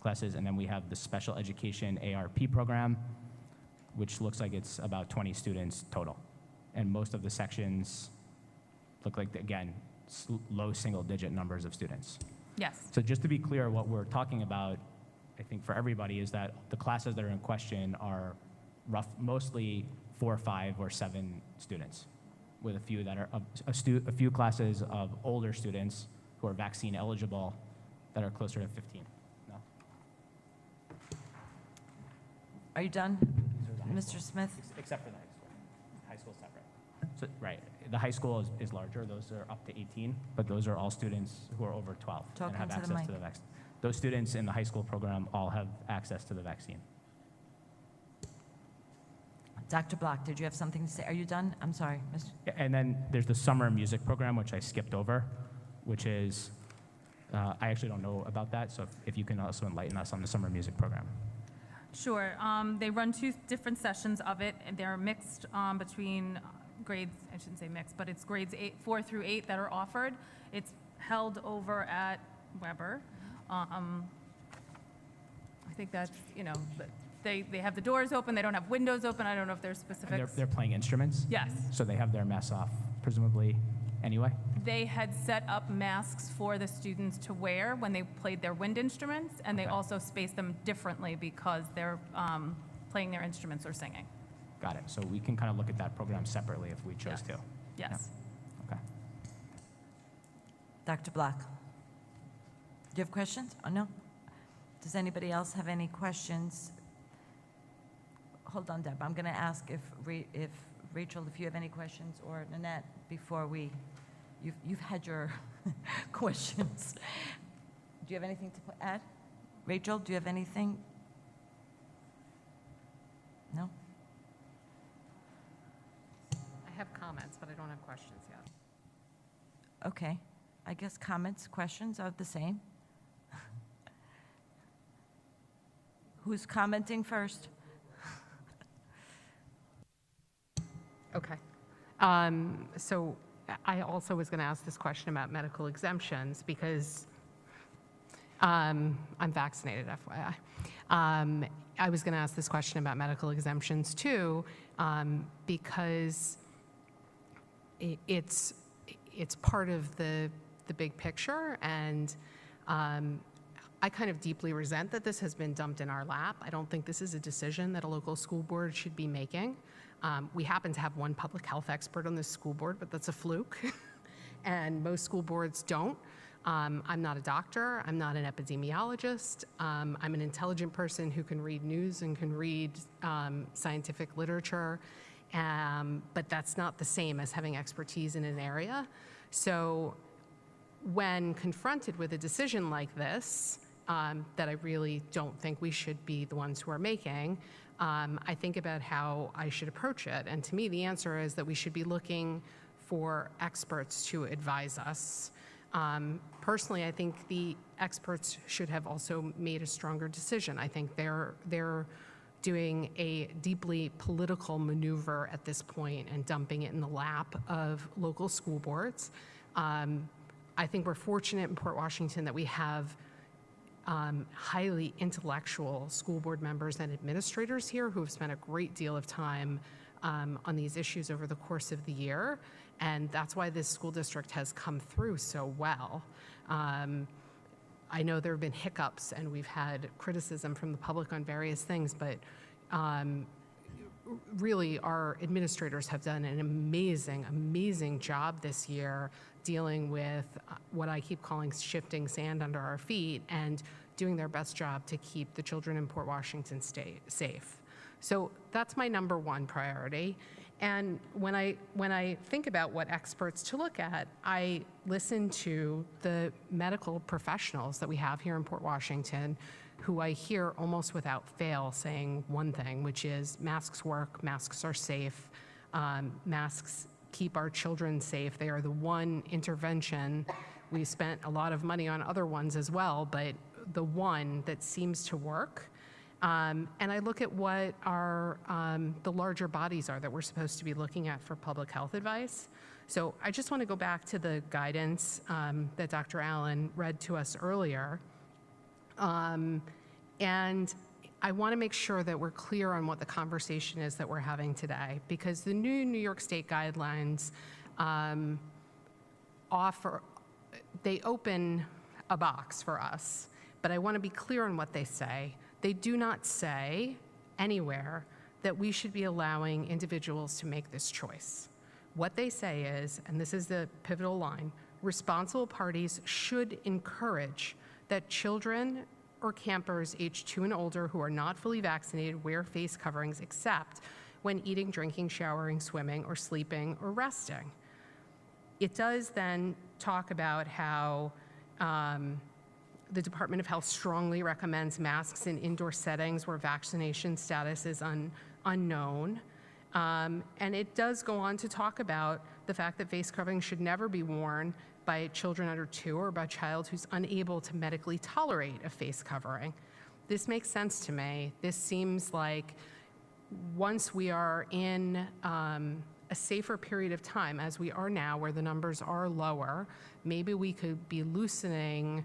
classes. And then we have the special education ARP program, which looks like it's about 20 students total. And most of the sections look like, again, low single-digit numbers of students. Yes. So just to be clear, what we're talking about, I think for everybody, is that the classes that are in question are mostly 4, 5, or 7 students, with a few that are a few classes of older students who are vaccine eligible that are closer to 15. No? Are you done, Mr. Smith? Except for the high school. High school's separate. So, right, the high school is larger. Those are up to 18, but those are all students who are over 12 and have access to the vaccine. Those students in the high school program all have access to the vaccine. Dr. Block, did you have something to say? Are you done? I'm sorry. Yeah, and then there's the summer music program, which I skipped over, which is, I actually don't know about that, so if you can also enlighten us on the summer music program. Sure. They run 2 different sessions of it, and they're mixed between grades, I shouldn't say mixed, but it's grades 4 through 8 that are offered. It's held over at Weber. I think that's, they have the doors open, they don't have windows open. I don't know if there's specifics. And they're playing instruments? Yes. So they have their masks off, presumably, anyway? They had set up masks for the students to wear when they played their wind instruments, and they also spaced them differently because they're playing their instruments or singing. Got it. So we can kind of look at that program separately if we chose to. Yes. Yeah. Okay. Dr. Block, do you have questions? Oh, no? Does anybody else have any questions? Hold on, Deb. I'm going to ask if Rachel, if you have any questions, or Nanette, before you've had your questions. Do you have anything to add? Rachel, do you have anything? No? I have comments, but I don't have questions yet. Okay. I guess comments, questions are the same. Who's commenting first? Okay. So I also was going to ask this question about medical exemptions because I'm vaccinated, FYI. I was going to ask this question about medical exemptions too, because it's part of the big picture, and I kind of deeply resent that this has been dumped in our lap. I don't think this is a decision that a local school board should be making. We happen to have one public health expert on this school board, but that's a fluke, and most school boards don't. I'm not a doctor. I'm not an epidemiologist. I'm an intelligent person who can read news and can read scientific literature, but that's not the same as having expertise in an area. So when confronted with a decision like this, that I really don't think we should be the ones who are making, I think about how I should approach it. And to me, the answer is that we should be looking for experts to advise us. Personally, I think the experts should have also made a stronger decision. I think they're doing a deeply political maneuver at this point and dumping it in the lap of local school boards. I think we're fortunate in Port Washington that we have highly intellectual school board members and administrators here who have spent a great deal of time on these issues over the course of the year. And that's why this school district has come through so well. I know there have been hiccups and we've had criticism from the public on various things, but really our administrators have done an amazing, amazing job this year dealing with what I keep calling shifting sand under our feet and doing their best job to keep the children in Port Washington safe. So that's my number one priority. And when I think about what experts to look at, I listen to the medical professionals that we have here in Port Washington, who I hear almost without fail saying one thing, which is masks work, masks are safe, masks keep our children safe. They are the one intervention. We spent a lot of money on other ones as well, but the one that seems to work. And I look at what our the larger bodies are that we're supposed to be looking at for public health advice. So I just want to go back to the guidance that Dr. Allen read to us earlier. And I want to make sure that we're clear on what the conversation is that we're having today, because the new New York State guidelines they open a box for us, but I want to be clear on what they say. They do not say anywhere that we should be allowing individuals to make this choice. What they say is, and this is the pivotal line, responsible parties should encourage that children or campers aged 2 and older who are not fully vaccinated wear face coverings except when eating, drinking, showering, swimming, or sleeping, or resting. It does then talk about how the Department of Health strongly recommends masks in indoor settings where vaccination status is unknown. And it does go on to talk about the fact that face coverings should never be worn by children under 2 or by a child who's unable to medically tolerate a face covering. This makes sense to me. This seems like once we are in a safer period of time, as we are now, where the numbers are lower, maybe we could be loosening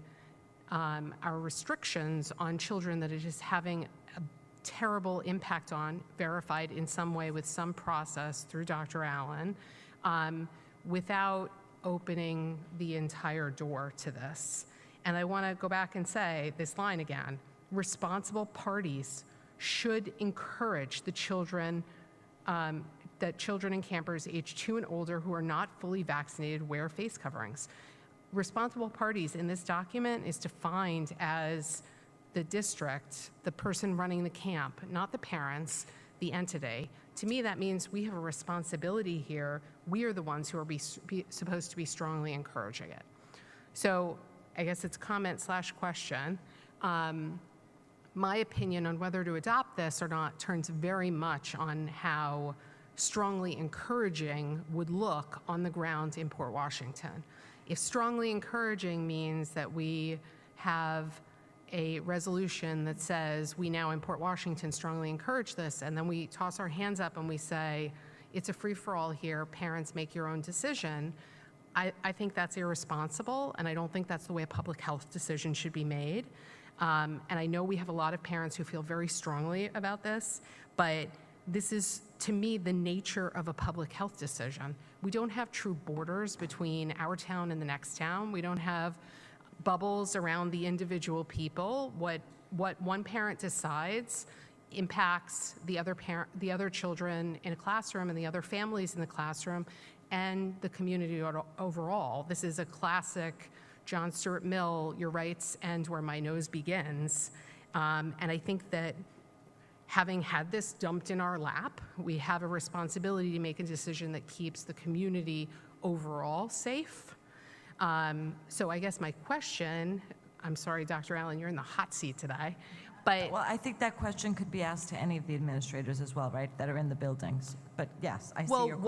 our restrictions on children that are just having a terrible impact on, verified in some way with some process through Dr. Allen, without opening the entire door to this. And I want to go back and say this line again. Responsible parties should encourage the children, that children and campers aged 2 and older who are not fully vaccinated wear face coverings. Responsible parties in this document is defined as the district, the person running the camp, not the parents, the entity. To me, that means we have a responsibility here. We are the ones who are supposed to be strongly encouraging it. So I guess it's comment/question. My opinion on whether to adopt this or not turns very much on how strongly encouraging would look on the ground in Port Washington. If strongly encouraging means that we have a resolution that says we now in Port Washington strongly encourage this, and then we toss our hands up and we say, it's a free-for-all here, parents make your own decision, I think that's irresponsible, and I don't think that's the way a public health decision should be made. And I know we have a lot of parents who feel very strongly about this, but this is, to me, the nature of a public health decision. We don't have true borders between our town and the next town. We don't have bubbles around the individual people. What one parent decides impacts the other children in a classroom and the other families in the classroom and the community overall. This is a classic John Stuart Mill, your rights end where my nose begins. And I think that having had this dumped in our lap, we have a responsibility to make a decision that keeps the community overall safe. So I guess my question I'm sorry, Dr. Allen, you're in the hot seat today. But Well, I think that question could be asked to any of the administrators as well, right, that are in the buildings. But yes, I see your question.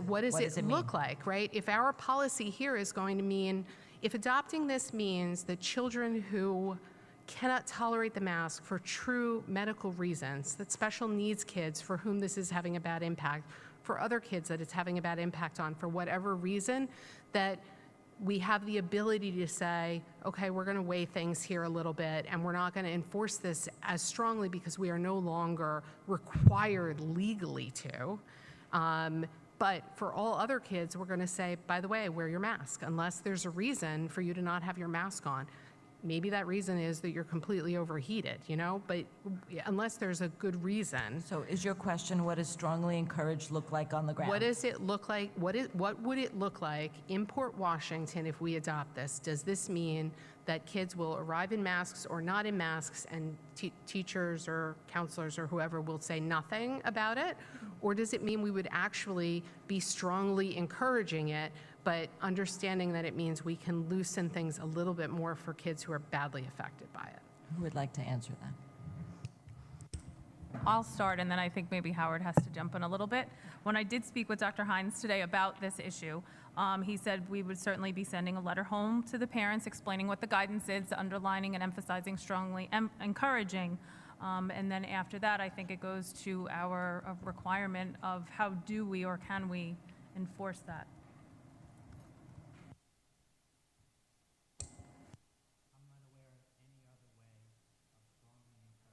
What does it mean? look like, right? If our policy here is going to mean, if adopting this means that children who cannot tolerate the mask for true medical reasons, that special needs kids for whom this is having a bad impact, for other kids that it's having a bad impact on for whatever reason, that we have the ability to say, okay, we're going to weigh things here a little bit, and we're not going to enforce this as strongly because we are no longer required legally to. But for all other kids, we're going to say, by the way, wear your mask, unless there's a reason for you to not have your mask on. Maybe that reason is that you're completely overheated, you know, but unless there's a good reason. So is your question, what does strongly encouraged look like on the ground? What does it look like? What would it look like in Port Washington if we adopt this? Does this mean that kids will arrive in masks or not in masks, and teachers or counselors or whoever will say nothing about it? Or does it mean we would actually be strongly encouraging it, but understanding that it means we can loosen things a little bit more for kids who are badly affected by it? Who would like to answer that? I'll start, and then I think maybe Howard has to jump in a little bit. When I did speak with Dr. Hines today about this issue, he said we would certainly be sending a letter home to the parents explaining what the guidance is, underlining and emphasizing strongly, encouraging. And then after that, I think it goes to our requirement of how do we or can we enforce that.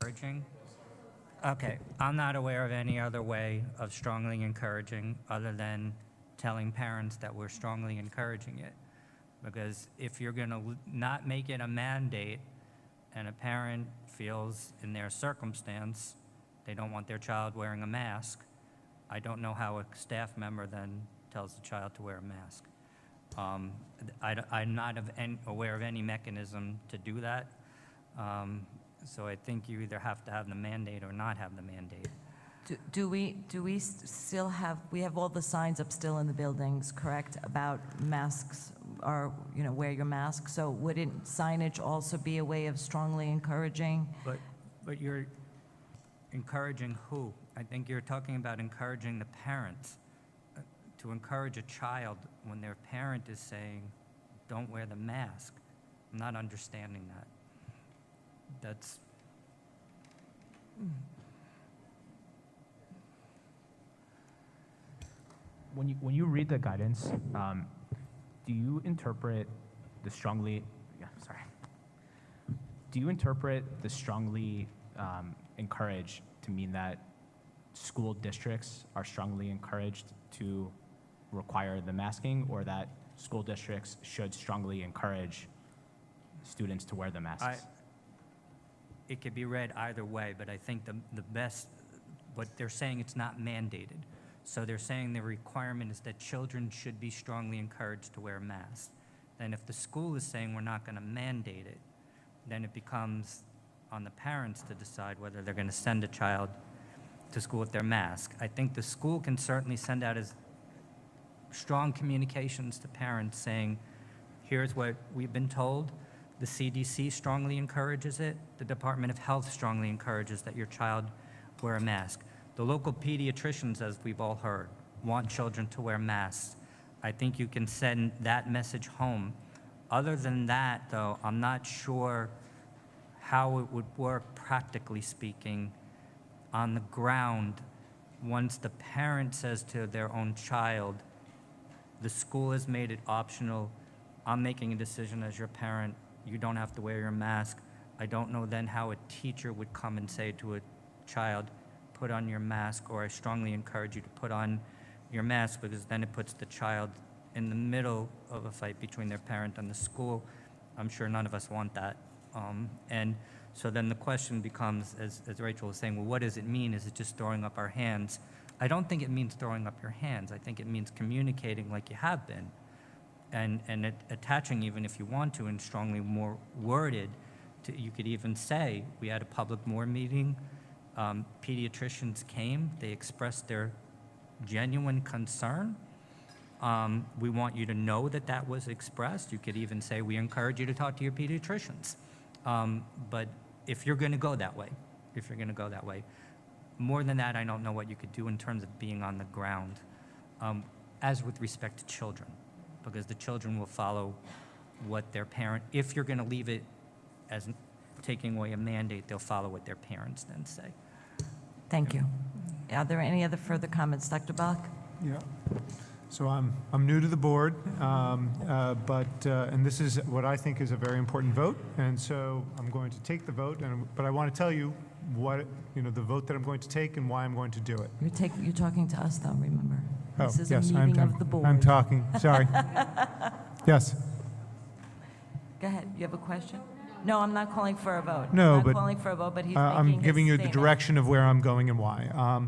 Encouraging? Okay, I'm not aware of any other way of strongly encouraging other than telling parents that we're strongly encouraging it. Because if you're going to not make it a mandate and a parent feels in their circumstance they don't want their child wearing a mask, I don't know how a staff member then tells the child to wear a mask. I'm not aware of any mechanism to do that. So I think you either have to have the mandate or not have the mandate. Do we still have, we have all the signs up still in the buildings, correct, about masks or, you know, wear your mask? So wouldn't signage also be a way of strongly encouraging? But you're encouraging who? I think you're talking about encouraging the parents. To encourage a child when their parent is saying, don't wear the mask. I'm not understanding that. That's... When you read the guidance, do you interpret the strongly, do you interpret the strongly encourage to mean that school districts are strongly encouraged to require the masking, or that school districts should strongly encourage students to wear the masks? It could be read either way, but I think the best, what they're saying, it's not mandated. So they're saying the requirement is that children should be strongly encouraged to wear masks. Then if the school is saying we're not going to mandate it, then it becomes on the parents to decide whether they're going to send a child to school with their mask. I think the school can certainly send out as strong communications to parents saying, here's what we've been told. The CDC strongly encourages it. The Department of Health strongly encourages that your child wear a mask. The local pediatricians, as we've all heard, want children to wear masks. I think you can send that message home. Other than that, though, I'm not sure how it would work, practically speaking, on the ground once the parent says to their own child, the school has made it optional. I'm making a decision as your parent. You don't have to wear your mask. I don't know then how a teacher would come and say to a child, put on your mask, or I strongly encourage you to put on your mask, because then it puts the child in the middle of a fight between their parent and the school. I'm sure none of us want that. And so then the question becomes, as Rachel was saying, well, what does it mean? Is it just throwing up our hands? I don't think it means throwing up your hands. I think it means communicating like you have been, and attaching, even if you want to, and strongly more worded. You could even say, we had a public board meeting. Pediatricians came. They expressed their genuine concern. We want you to know that that was expressed. You could even say, we encourage you to talk to your pediatricians. But if you're going to go that way, more than that, I don't know what you could do in terms of being on the ground, as with respect to children, because the children will follow what their parent, if you're going to leave it as taking away a mandate, they'll follow what their parents then say. Thank you. Are there any other further comments? Dr. Bach? Yeah. So I'm new to the board, and this is what I think is a very important vote, and so I'm going to take the vote, but I want to tell you what, the vote that I'm going to take and why I'm going to do it. You're talking to us, though, remember? Oh, This is yes, a meeting of the board. I'm talking, sorry. Yes. Go ahead, you have a question? No, I'm not calling for a vote. No, I'm but not calling for a vote, but he's I'm making his giving you the statement. direction of where I'm going and why.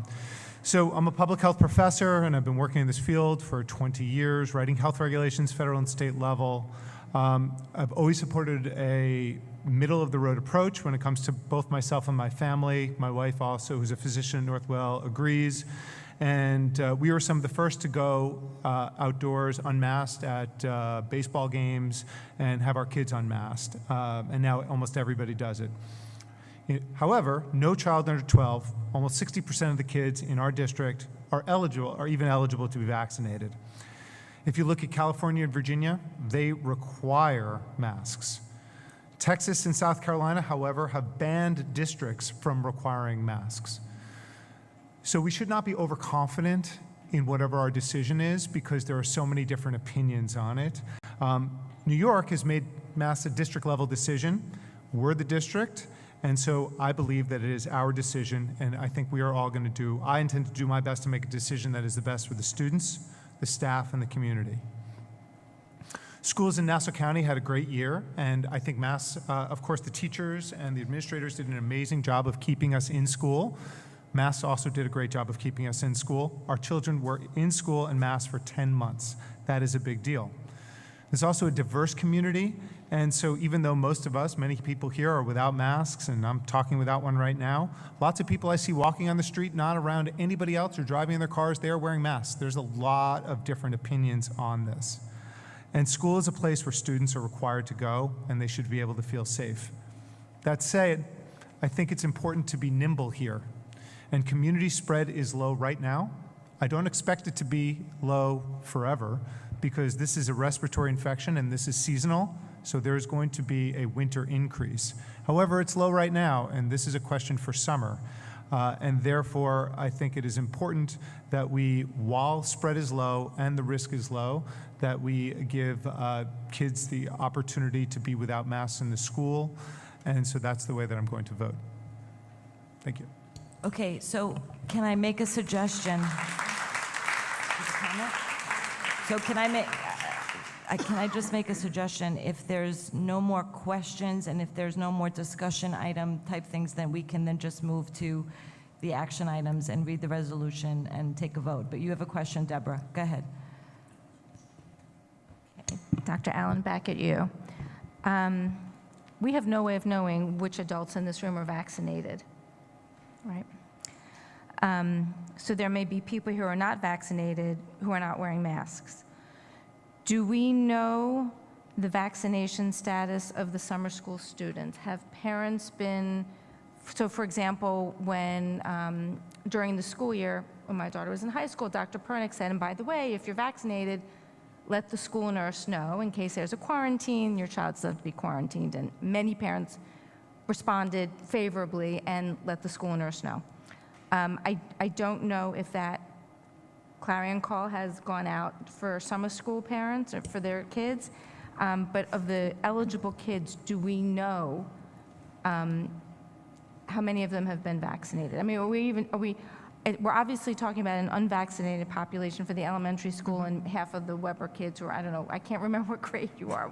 So I'm a public health professor, and I've been working in this field for 20 years, writing health regulations, federal and state level. I've always supported a middle-of-the-road approach when it comes to both myself and my family. My wife also, who's a physician in Northwell, agrees. And we were some of the first to go outdoors unmasked at baseball games and have our kids unmasked. And now almost everybody does it. However, no child under 12, almost 60% of the kids in our district are even eligible to be vaccinated. If you look at California and Virginia, they require masks. Texas and South Carolina, however, have banned districts from requiring masks. So we should not be overconfident in whatever our decision is because there are so many different opinions on it. New York has made masks a district-level decision. We're the district. And so I believe that it is our decision, and I think we are all going to I intend to do my best to make a decision that is the best for the students, the staff, and the community. Schools in Nassau County had a great year, and I think of course, the teachers and the administrators did an amazing job of keeping us in school. Mass also did a great job of keeping us in school. Our children were in school and Mass for 10 months. That is a big deal. There's also a diverse community, and so even though most of us, many people here are without masks, and I'm talking without one right now, lots of people I see walking on the street, not around anybody else or driving in their cars, they are wearing masks. There's a lot of different opinions on this. And school is a place where students are required to go, and they should be able to feel safe. That said, I think it's important to be nimble here. And community spread is low right now. I don't expect it to be low forever because this is a respiratory infection and this is seasonal, so there is going to be a winter increase. However, it's low right now, and this is a question for summer. And therefore, I think it is important that while spread is low and the risk is low, that we give kids the opportunity to be without masks in the school. And so that's the way that I'm going to vote. Thank you. Okay, so can I make a suggestion? So can I just make a suggestion? If there's no more questions and if there's no more discussion item type things, then we can then just move to the action items and read the resolution and take a vote. But you have a question, Deborah. Go ahead. Dr. Allen, back at you. We have no way of knowing which adults in this room are vaccinated, right? So there may be people who are not vaccinated who are not wearing masks. Do we know the vaccination status of the summer school students? Have parents been, so for example, when during the school year, when my daughter was in high school, Dr. Pernick said, and by the way, if you're vaccinated, let the school nurse know in case there's a quarantine, your child's going to be quarantined. And many parents responded favorably and let the school nurse know. I don't know if that clarion call has gone out for summer school parents or for their kids, but of the eligible kids, do we know how many of them have been vaccinated? I mean, we're obviously talking about an unvaccinated population for the elementary school and half of the Weber kids who are, I don't know, I can't remember what grade you are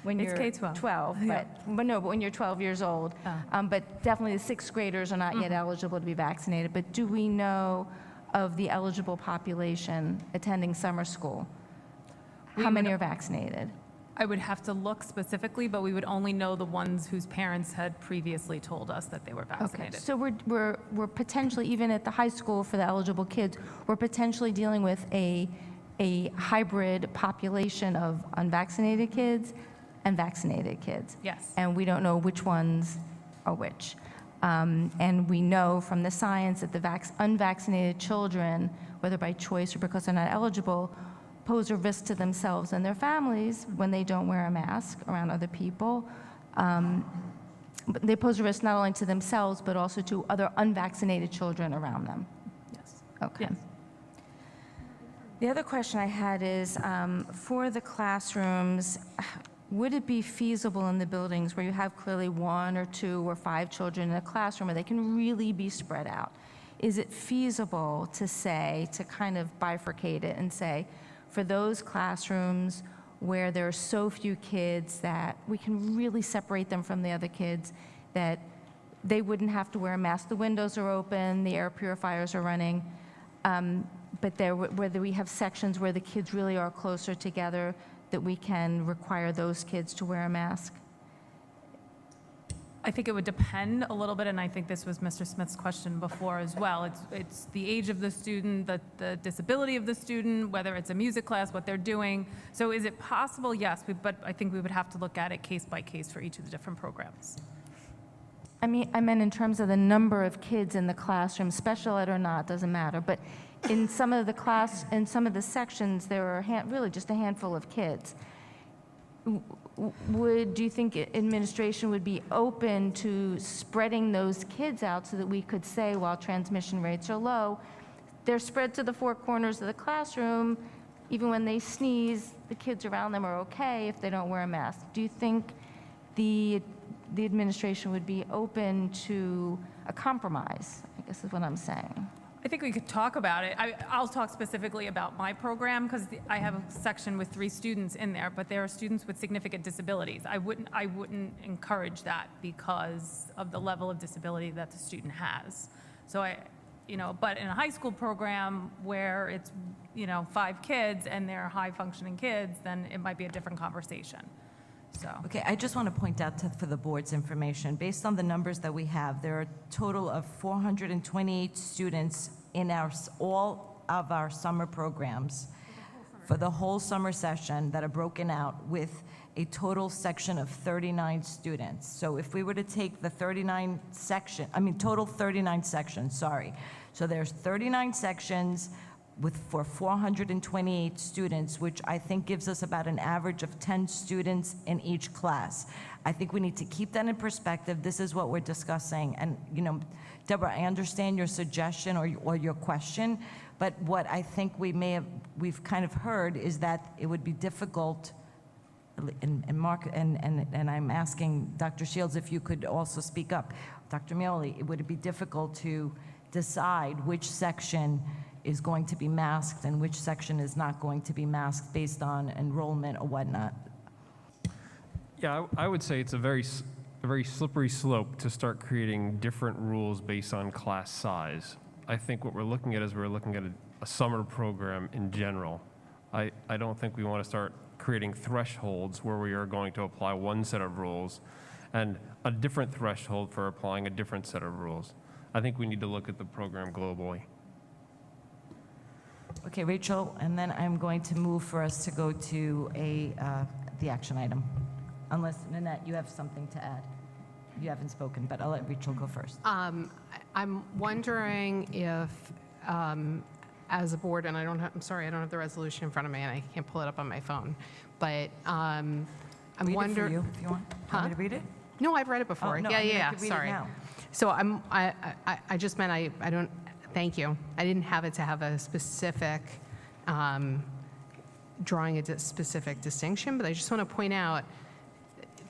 when It's you're K-12. 12, Yeah. but when you're 12 years old. But definitely the sixth graders are not yet eligible to be vaccinated. But do we know of the eligible population attending summer school? How many are vaccinated? I would have to look specifically, but we would only know the ones whose parents had previously told us that they were vaccinated. So we're potentially, even at the high school for the eligible kids, we're potentially dealing with a a hybrid population of unvaccinated kids and vaccinated kids. Yes. And we don't know which ones are which. And we know from the science that the unvaccinated children, whether by choice or because they're not eligible, pose a risk to themselves and their families when they don't wear a mask around other people. But they pose a risk not only to themselves, but also to other unvaccinated children around them. Yes. Okay. Yes. The other question I had is, for the classrooms, would it be feasible in the buildings where you have clearly 1 or 2 or 5 children in a classroom where they can really be spread out? Is it feasible to say, to kind of bifurcate it and say, for those classrooms where there are so few kids that we can really separate them from the other kids, that they wouldn't have to wear a mask, the windows are open, the air purifiers are running, but whether we have sections where the kids really are closer together, that we can require those kids to wear a mask? I think it would depend a little bit, and I think this was Mr. Smith's question before as well. It's the age of the student, the disability of the student, whether it's a music class, what they're doing. So is it possible? Yes, but I think we would have to look at it case by case for each of the different programs. I meant in terms of the number of kids in the classroom, special ed or not, doesn't matter. But in some of the sections, there are really just a handful of kids. Do you think administration would be open to spreading those kids out so that we could say, while transmission rates are low, they're spread to the 4 corners of the classroom, even when they sneeze, the kids around them are okay if they don't wear a mask? Do you think the administration would be open to a compromise, I guess is what I'm saying? I think we could talk about it. I'll talk specifically about my program because I have a section with 3 students in there, but there are students with significant disabilities. I wouldn't encourage that because of the level of disability that the student has. So but in a high school program where it's, 5 kids and they're high functioning kids, then it might be a different conversation. So. Okay, I just want to point out for the board's information, based on the numbers that we have, there are a total of 428 students in all of our summer programs for the whole summer session that are broken out with a total section of 39 students. So if we were to take the total 39 sections, sorry. So there's 39 sections for 428 students, which I think gives us about an average of 10 students in each class. I think we need to keep that in perspective. This is what we're discussing. And, Deborah, I understand your suggestion or your question, but what I think we've kind of heard is that it would be difficult, and Mark, and I'm asking Dr. Shields if you could also speak up. Dr. Mioli, would it be difficult to decide which section is going to be masked and which section is not going to be masked based on enrollment or whatnot? Yeah, I would say it's a very slippery slope to start creating different rules based on class size. I think what we're looking at is we're looking at a summer program in general. I don't think we want to start creating thresholds where we are going to apply one set of rules and a different threshold for applying a different set of rules. I think we need to look at the program globally. Okay, Rachel, and then I'm going to move for us to go to the action item. Unless, Nanette, you have something to add. You haven't spoken, but I'll let Rachel go first. I'm wondering if, as a board, and I'm sorry, I don't have the resolution in front of me, and I can't pull it up on my phone, but I'm wondering. Read it for you, if you want. Huh? Want me to read it? No, I've read it before. Oh, no, yeah, I could read it sorry. now. So I just meant I don't, thank you. I didn't have it to have a specific, drawing a specific distinction, but I just want to point out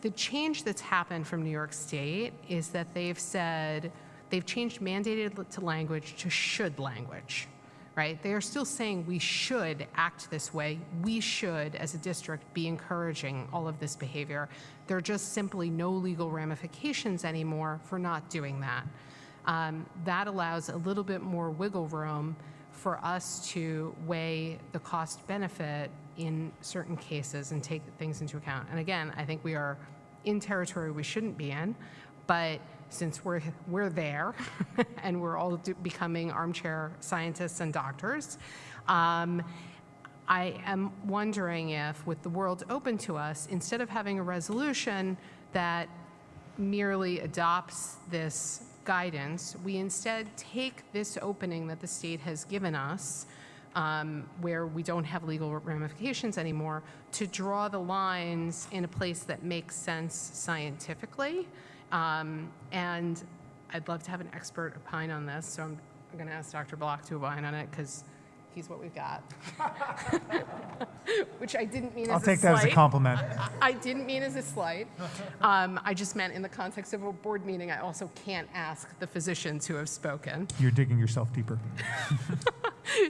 the change that's happened from New York State is that they've changed mandated to language to should language, right? They are still saying we should act this way. We should, as a district, be encouraging all of this behavior. There are just simply no legal ramifications anymore for not doing that. That allows a little bit more wiggle room for us to weigh the cost benefit in certain cases and take things into account. And again, I think we are in territory we shouldn't be in, but since we're there and we're all becoming armchair scientists and doctors, I am wondering if, with the world open to us, instead of having a resolution that merely adopts this guidance, we instead take this opening that the state has given us, where we don't have legal ramifications anymore, to draw the lines in a place that makes sense scientifically. And I'd love to have an expert opine on this, so I'm going to ask Dr. Block to opine on it, because he's what we've got. Which I didn't mean as a slight. I'll take that as a compliment. I didn't mean as a slight. I just meant in the context of a board meeting, I also can't ask the physicians who have spoken. You're digging yourself deeper.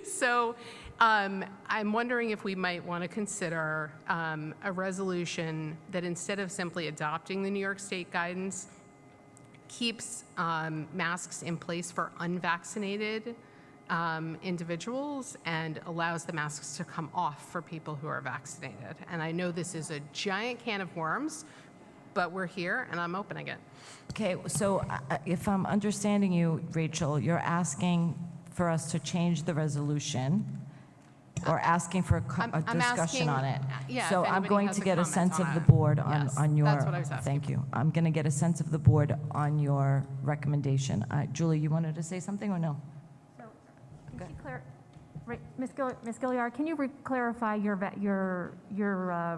So I'm wondering if we might want to consider a resolution that, instead of simply adopting the New York State guidance, keeps masks in place for unvaccinated individuals and allows the masks to come off for people who are vaccinated. And I know this is a giant can of worms, but we're here and I'm opening it. Okay, so if I'm understanding you, Rachel, you're asking for us to change the resolution, or asking for a I'm discussion asking, on it? yeah, So if I'm anybody going has to a get a comment sense on of the it. board Yes, on your. that's what I was asking. Thank you. I'm going to get a sense of the board on your recommendation. Julie, you wanted to say something or no? Ms. Gilliard, can you clarify your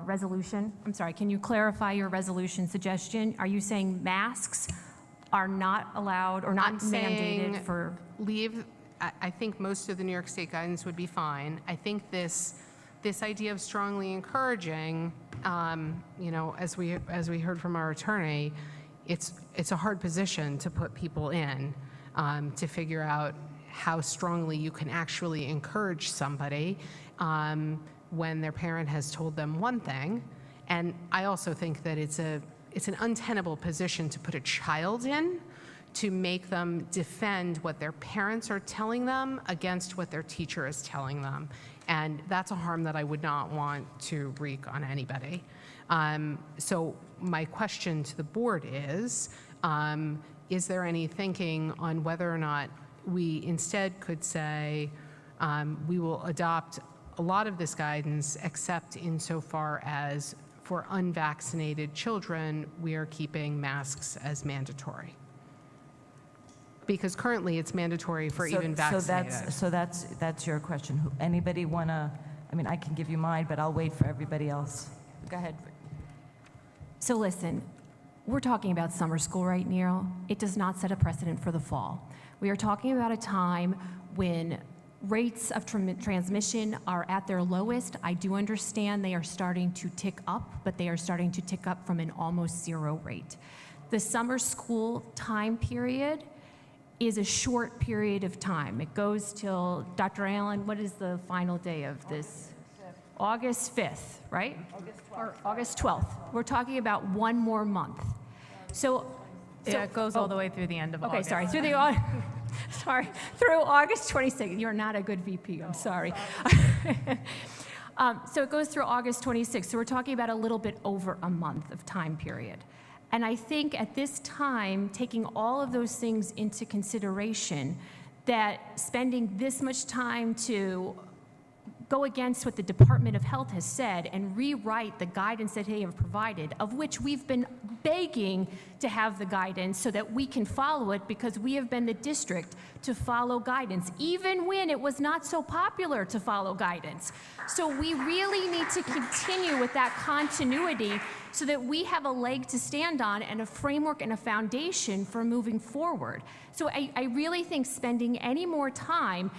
resolution? I'm sorry, can you clarify your resolution suggestion? Are you saying masks are not allowed or not I'm mandated saying for? leave. I think most of the New York State guidance would be fine. I think this idea of strongly encouraging, as we heard from our attorney, it's a hard position to put people in, to figure out how strongly you can actually encourage somebody when their parent has told them one thing. And I also think that it's an untenable position to put a child in, to make them defend what their parents are telling them against what their teacher is telling them. And that's a harm that I would not want to wreak on anybody. So my question to the board is there any thinking on whether or not we instead could say we will adopt a lot of this guidance, except insofar as for unvaccinated children, we are keeping masks as mandatory? Because currently it's mandatory for even vaccinated. So that's your question. Anybody want to, I can give you mine, but I'll wait for everybody else. Go ahead. So listen, we're talking about summer school right now. It does not set a precedent for the fall. We are talking about a time when rates of transmission are at their lowest. I do understand they are starting to tick up, but they are starting to tick up from an almost zero rate. The summer school time period is a short period of time. It goes till, Dr. Allen, what is the final day of this? August 5th, right? Or August 12th. We're talking about one more month. So Yeah, it goes all the way through the end of August. Okay, sorry, through August 26th. You're not a good VP, I'm sorry. So it goes through August 26th. So we're talking about a little bit over a month of time period. And I think at this time, taking all of those things into consideration, that spending this much time to go against what the Department of Health has said and rewrite the guidance that they have provided, of which we've been begging to have the guidance so that we can follow it, because we have been the district to follow guidance, even when it was not so popular to follow guidance. So we really need to continue with that continuity so that we have a leg to stand on and a framework and a foundation for moving forward. So I really think spending any more time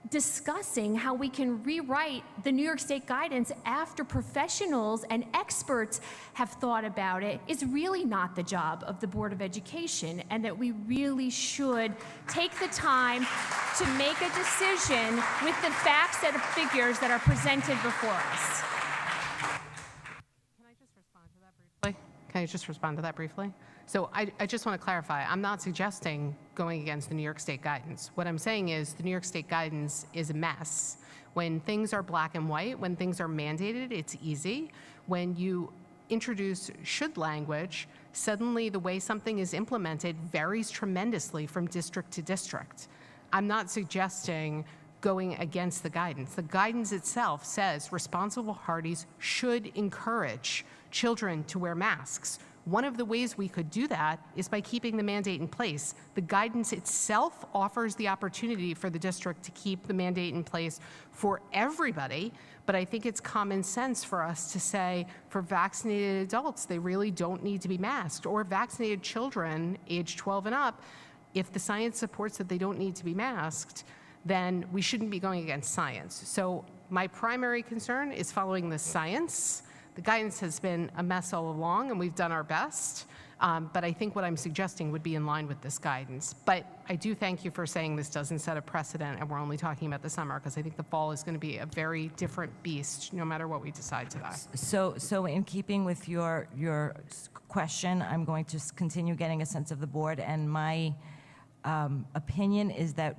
discussing how we can rewrite the New York State guidance after professionals and experts have thought about it is really not the job of the Board of Education, and that we really should take the time to make a decision with the facts and figures that are presented before us. Can I just respond to that briefly? So I just want to clarify, I'm not suggesting going against the New York State guidance. What I'm saying is the New York State guidance is a mess. When things are black and white, when things are mandated, it's easy. When you introduce should language, suddenly the way something is implemented varies tremendously from district to district. I'm not suggesting going against the guidance. The guidance itself says responsible parties should encourage children to wear masks. One of the ways we could do that is by keeping the mandate in place. The guidance itself offers the opportunity for the district to keep the mandate in place for everybody, but I think it's common sense for us to say for vaccinated adults, they really don't need to be masked, or vaccinated children age 12 and up, if the science supports that they don't need to be masked, then we shouldn't be going against science. So my primary concern is following the science. The guidance has been a mess all along, and we've done our best. But I think what I'm suggesting would be in line with this guidance. But I do thank you for saying this doesn't set a precedent, and we're only talking about the summer, because I think the fall is going to be a very different beast, no matter what we decide today. So in keeping with your question, I'm going to continue getting a sense of the board, and my opinion is that,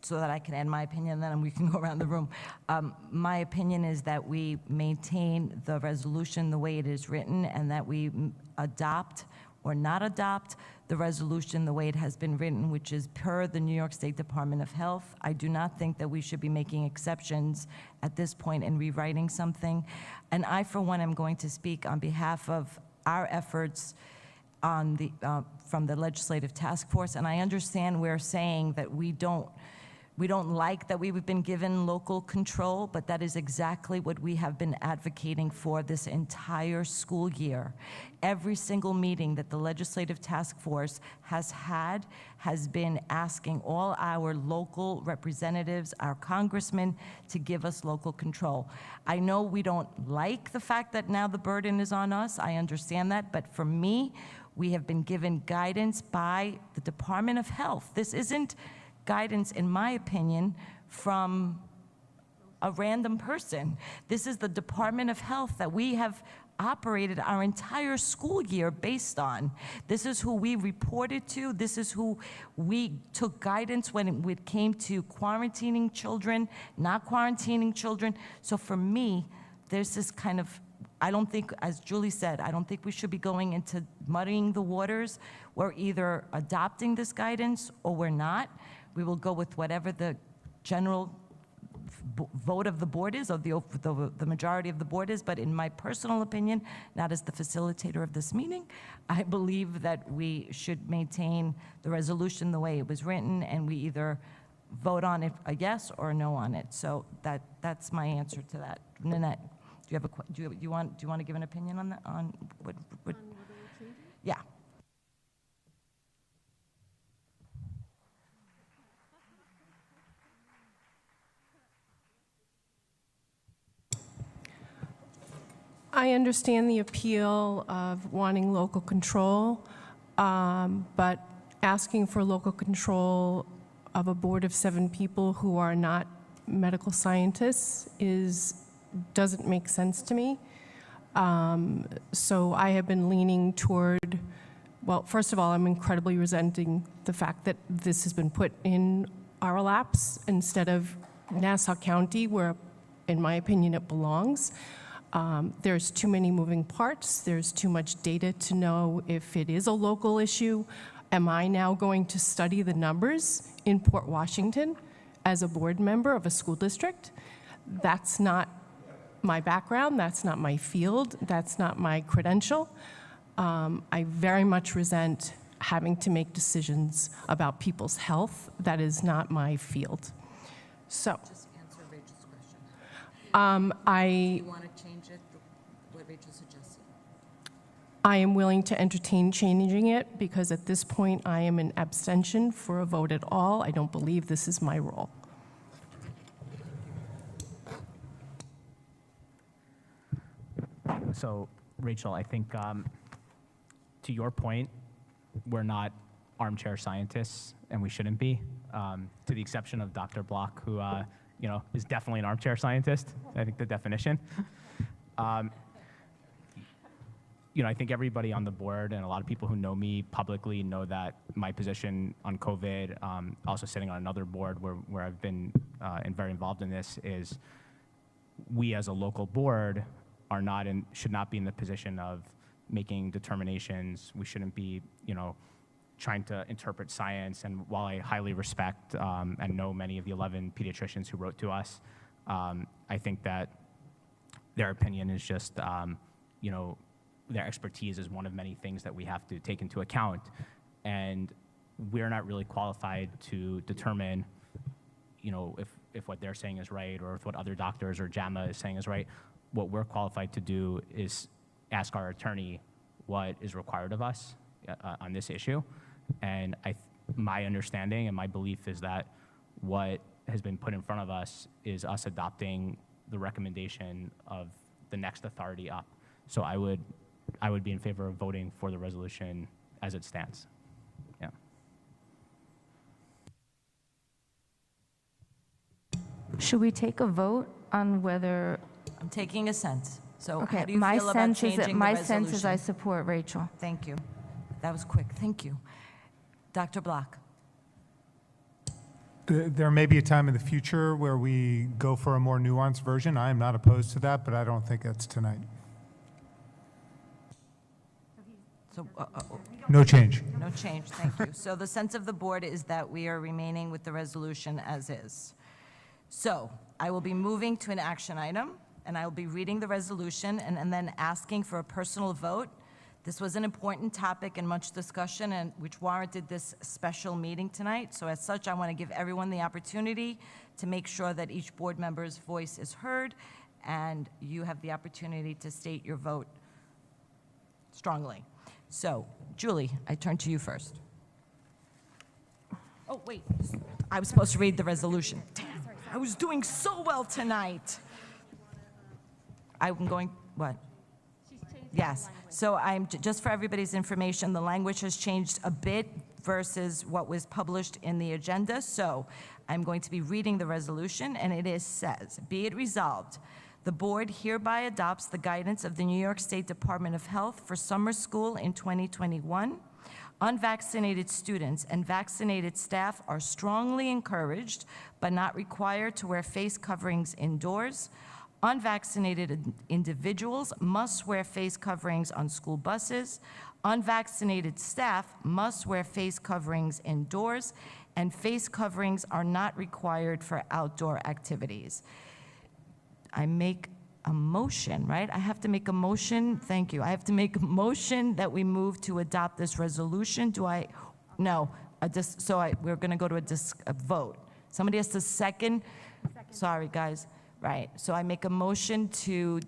so that I can end my opinion, then we can go around the room. My opinion is that we maintain the resolution the way it is written, and that we adopt or not adopt the resolution the way it has been written, which is per the New York State Department of Health. I do not think that we should be making exceptions at this point and rewriting something. And I, for one, am going to speak on behalf of our efforts on the, from the Legislative Task Force, and I understand we're saying that we don't like that we've been given local control, but that is exactly what we have been advocating for this entire school year. Every single meeting that the Legislative Task Force has had has been asking all our local representatives, our congressmen, to give us local control. I know we don't like the fact that now the burden is on us. I understand that, but for me, we have been given guidance by the Department of Health. This isn't guidance, in my opinion, from a random person. This is the Department of Health that we have operated our entire school year based on. This is who we reported to. This is who we took guidance when it came to quarantining children, not quarantining children. So for me, there's this kind of, I don't think, as Julie said, I don't think we should be going into muddying the waters. We're either adopting this guidance or we're not. We will go with whatever the general vote of the board is, or the majority of the board is, but in my personal opinion, not as the facilitator of this meeting, I believe that we should maintain the resolution the way it was written, and we either vote on it a yes or a no on it. So that's my answer to that. Nanette, do you want to give an opinion on that? On what? Yeah. I understand the appeal of wanting local control, but asking for local control of a board of 7 people who are not medical scientists doesn't make sense to me. So I have been leaning toward, well, first of all, I'm incredibly resenting the fact that this has been put in our laps instead of Nassau County, where, in my opinion, it belongs. There's too many moving parts. There's too much data to know if it is a local issue. Am I now going to study the numbers in Port Washington as a board member of a school district? That's not my background. That's not my field. That's not my credential. I very much resent having to make decisions about people's health. That is not my field. So. Just answer Rachel's question. Do you want to change it, what Rachel suggested? I am willing to entertain changing it because at this point I am an abstention for a vote at all. I don't believe this is my role. So, Rachel, I think to your point, we're not armchair scientists, and we shouldn't be, to the exception of Dr. Block, who is definitely an armchair scientist. I think the definition. I think everybody on the board and a lot of people who know me publicly know that my position on COVID, also sitting on another board where I've been very involved in this, is we as a local board should not be in the position of making determinations. We shouldn't be, trying to interpret science. And while I highly respect and know many of the 11 pediatricians who wrote to us, I think that their opinion is just, their expertise is one of many things that we have to take into account. And we're not really qualified to determine, if what they're saying is right or if what other doctors or JAMA is saying is right. What we're qualified to do is ask our attorney what is required of us on this issue. And my understanding and my belief is that what has been put in front of us is us adopting the recommendation of the next authority up. So I would be in favor of voting for the resolution as it stands. Yeah. Should we take a vote on whether? I'm taking a sense. So Okay, how do you my feel about sense is changing the my resolution? sense is I support Rachel. Thank you. That was quick. Thank you. Dr. Block. There may be a time in the future where we go for a more nuanced version. I am not opposed to that, but I don't think that's tonight. So, No change. No change, thank you. So the sense of the board is that we are remaining with the resolution as is. So I will be moving to an action item, and I will be reading the resolution and then asking for a personal vote. This was an important topic and much discussion, and which warranted this special meeting tonight. So as such, I want to give everyone the opportunity to make sure that each board member's voice is heard, and you have the opportunity to state your vote strongly. So, Julie, I turn to you first. Oh, wait, I was supposed to read the resolution. Damn, I was doing so well tonight. I'm going, what? Yes, so just for everybody's information, the language has changed a bit versus what was published in the agenda. So I'm going to be reading the resolution, and it says, be it resolved, the board hereby adopts the guidance of the New York State Department of Health for summer school in 2021. Unvaccinated students and vaccinated staff are strongly encouraged, but not required to wear face coverings indoors. Unvaccinated individuals must wear face coverings on school buses. Unvaccinated staff must wear face coverings indoors, and face coverings are not required for outdoor activities. I make a motion, right? I have to make a motion. Thank you. I have to make a motion that we move to adopt this resolution. Do I? No. We're going to go to a vote. Somebody has to second. Sorry, guys. Right. So I make a motion to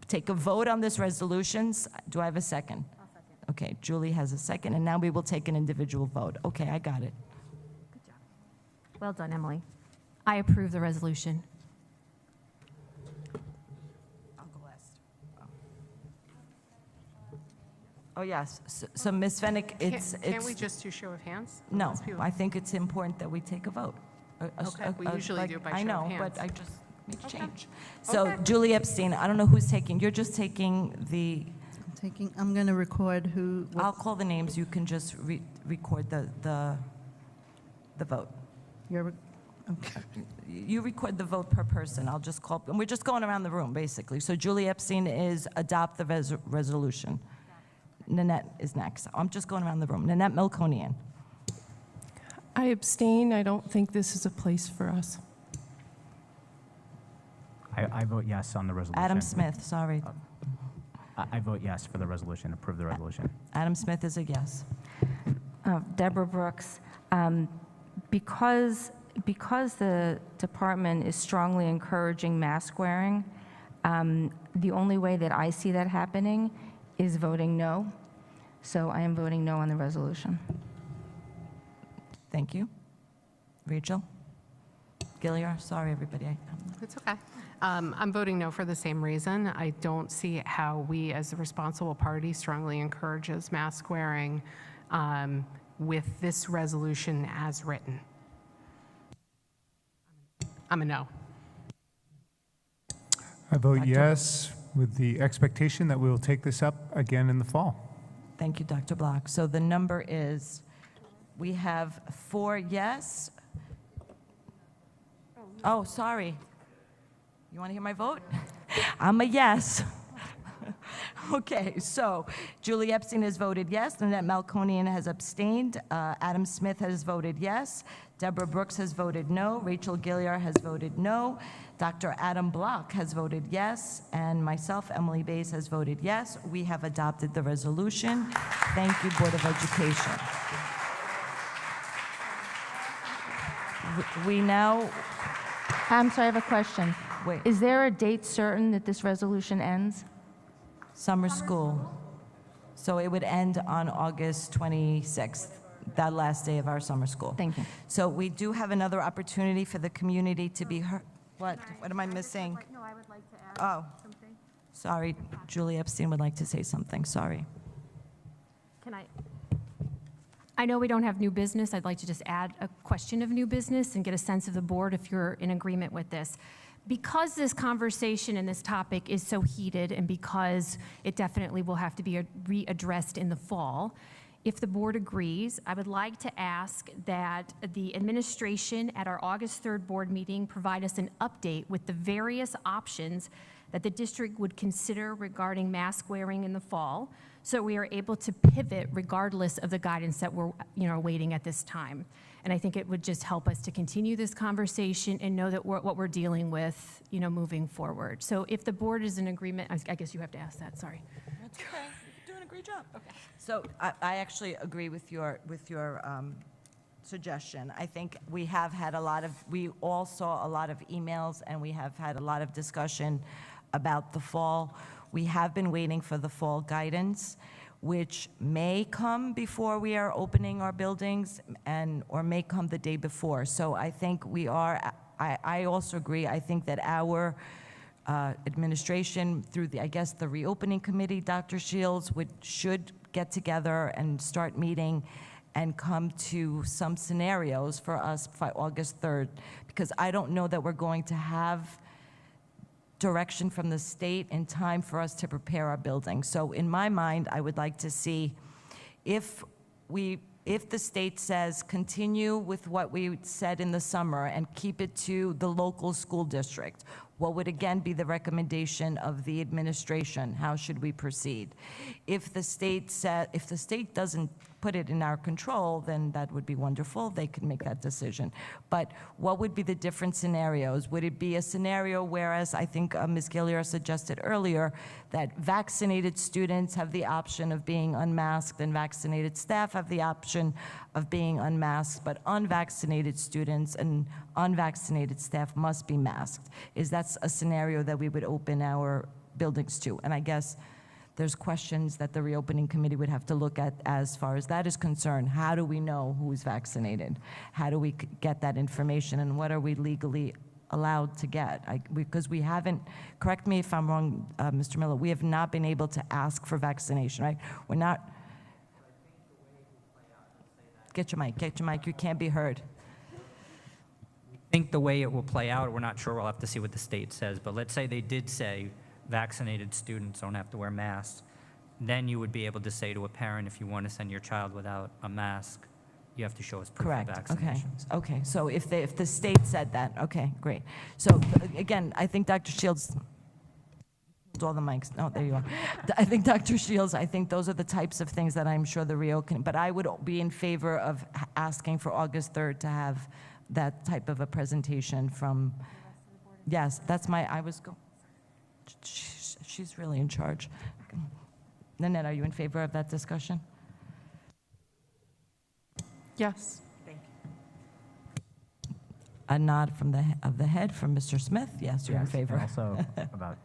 take a vote on this resolution. Do I have a second? I'll second. Okay. Julie has a second, and now we will take an individual vote. Okay, I got it. Good job. Well done, Emily. I approve the resolution. I'll go last. Oh, yes. So Ms. Fennick, Can't we just do show of hands? No, Most people- I think it's important that we take a vote. Okay, we usually do by show of I know, hands. but I just make Okay. change. So Julie Epstein, I don't know who's taking, you're just taking the, I'm going to record who. I'll call the names, you can just record the vote. Okay. You record the vote per person, I'll just call, and we're just going around the room, basically. So Julie Epstein is adopt the resolution. Nanette is next. I'm just going around the room. Nanette Melkonian. I abstain. I don't think this is a place for us. I vote yes on the resolution. Adam Smith, sorry. I vote yes for the resolution, approve the resolution. Adam Smith is a yes. Deborah Brooks, because the department is strongly encouraging mask wearing, the only way that I see that happening is voting no. So I am voting no on the resolution. Thank you. Rachel? Gilliar? Sorry, everybody. It's okay. I'm voting no for the same reason. I don't see how we, as a responsible party, strongly encourages mask wearing with this resolution as written. I'm a no. I vote yes with the expectation that we will take this up again in the fall. Thank you, Dr. Block. So the number is, we have 4 yes. Oh, sorry. You want to hear my vote? I'm a yes. Okay, so Julie Epstein has voted yes, Nanette Melkonian has abstained, Adam Smith has voted yes, Deborah Brooks has voted no, Rachel Gilliar has voted no, Dr. Adam Block has voted yes, and myself, Emily Bays, has voted yes. We have adopted the resolution. Thank you, Board of Education. We now, I'm sorry, I have a question. Wait. Is there a date certain that this resolution ends? summer school. So it would end on August 26th, that last day of our summer school. Thank you. So we do have another opportunity for the community to be heard. What? What am I missing? No, I would like to add Oh, something. sorry, Julie Epstein would like to say something, sorry. Can I know we don't have new business. I'd like to just add a question of new business and get a sense of the board if you're in agreement with this. Because this conversation and this topic is so heated and because it definitely will have to be readdressed in the fall, if the board agrees, I would like to ask that the administration at our August 3rd board meeting provide us an update with the various options that the district would consider regarding mask wearing in the fall, so we are able to pivot regardless of the guidance that we're waiting at this time. And I think it would just help us to continue this conversation and know that what we're dealing with, moving forward. So if the board is in agreement, I guess you have to ask that, sorry. That's okay, you're doing a great job. Okay. So I actually agree with your suggestion. I think we all saw a lot of emails and we have had a lot of discussion about the fall. We have been waiting for the fall guidance, which may come before we are opening our buildings or may come the day before. So I think I also agree, I think that our administration through the reopening committee, Dr. Shields should get together and start meeting and come to some scenarios for us by August 3rd, because I don't know that we're going to have direction from the state in time for us to prepare our building. So in my mind, I would like to see if the state says continue with what we said in the summer and keep it to the local school district, what would again be the recommendation of the administration? How should we proceed? If the state doesn't put it in our control, then that would be wonderful. They could make that decision. But what would be the different scenarios? Would it be a scenario whereas I think Ms. Gilliar suggested earlier that vaccinated students have the option of being unmasked and vaccinated staff have the option of being unmasked, but unvaccinated students and unvaccinated staff must be masked? Is that a scenario that we would open our buildings to? And I guess there's questions that the reopening committee would have to look at as far as that is concerned. How do we know who's vaccinated? How do we get that information, and what are we legally allowed to get? Because we haven't, correct me if I'm wrong, Mr. Miller, we have not been able to ask for vaccination, right? We're not. Get your mic, you can't be heard. I think the way it will play out, we're not sure, we'll have to see what the state says, but let's say they did say vaccinated students don't have to wear masks, then you would be able to say to a parent, if you want to send your child without a mask, you have to show us proof of vaccination. Okay, so if the state said that, okay, great. So again, I think Dr. Shields, all the mics, oh, there you are. I think Dr. Shields, I think those are the types of things that I'm sure the Rio can, but I would be in favor of asking for August 3rd to have that type of a presentation from, yes, that's she's really in charge. Nanette, are you in favor of that discussion? Yes. Thank you. A nod of the head from Mr. Smith. Yes, you're in favor. And also about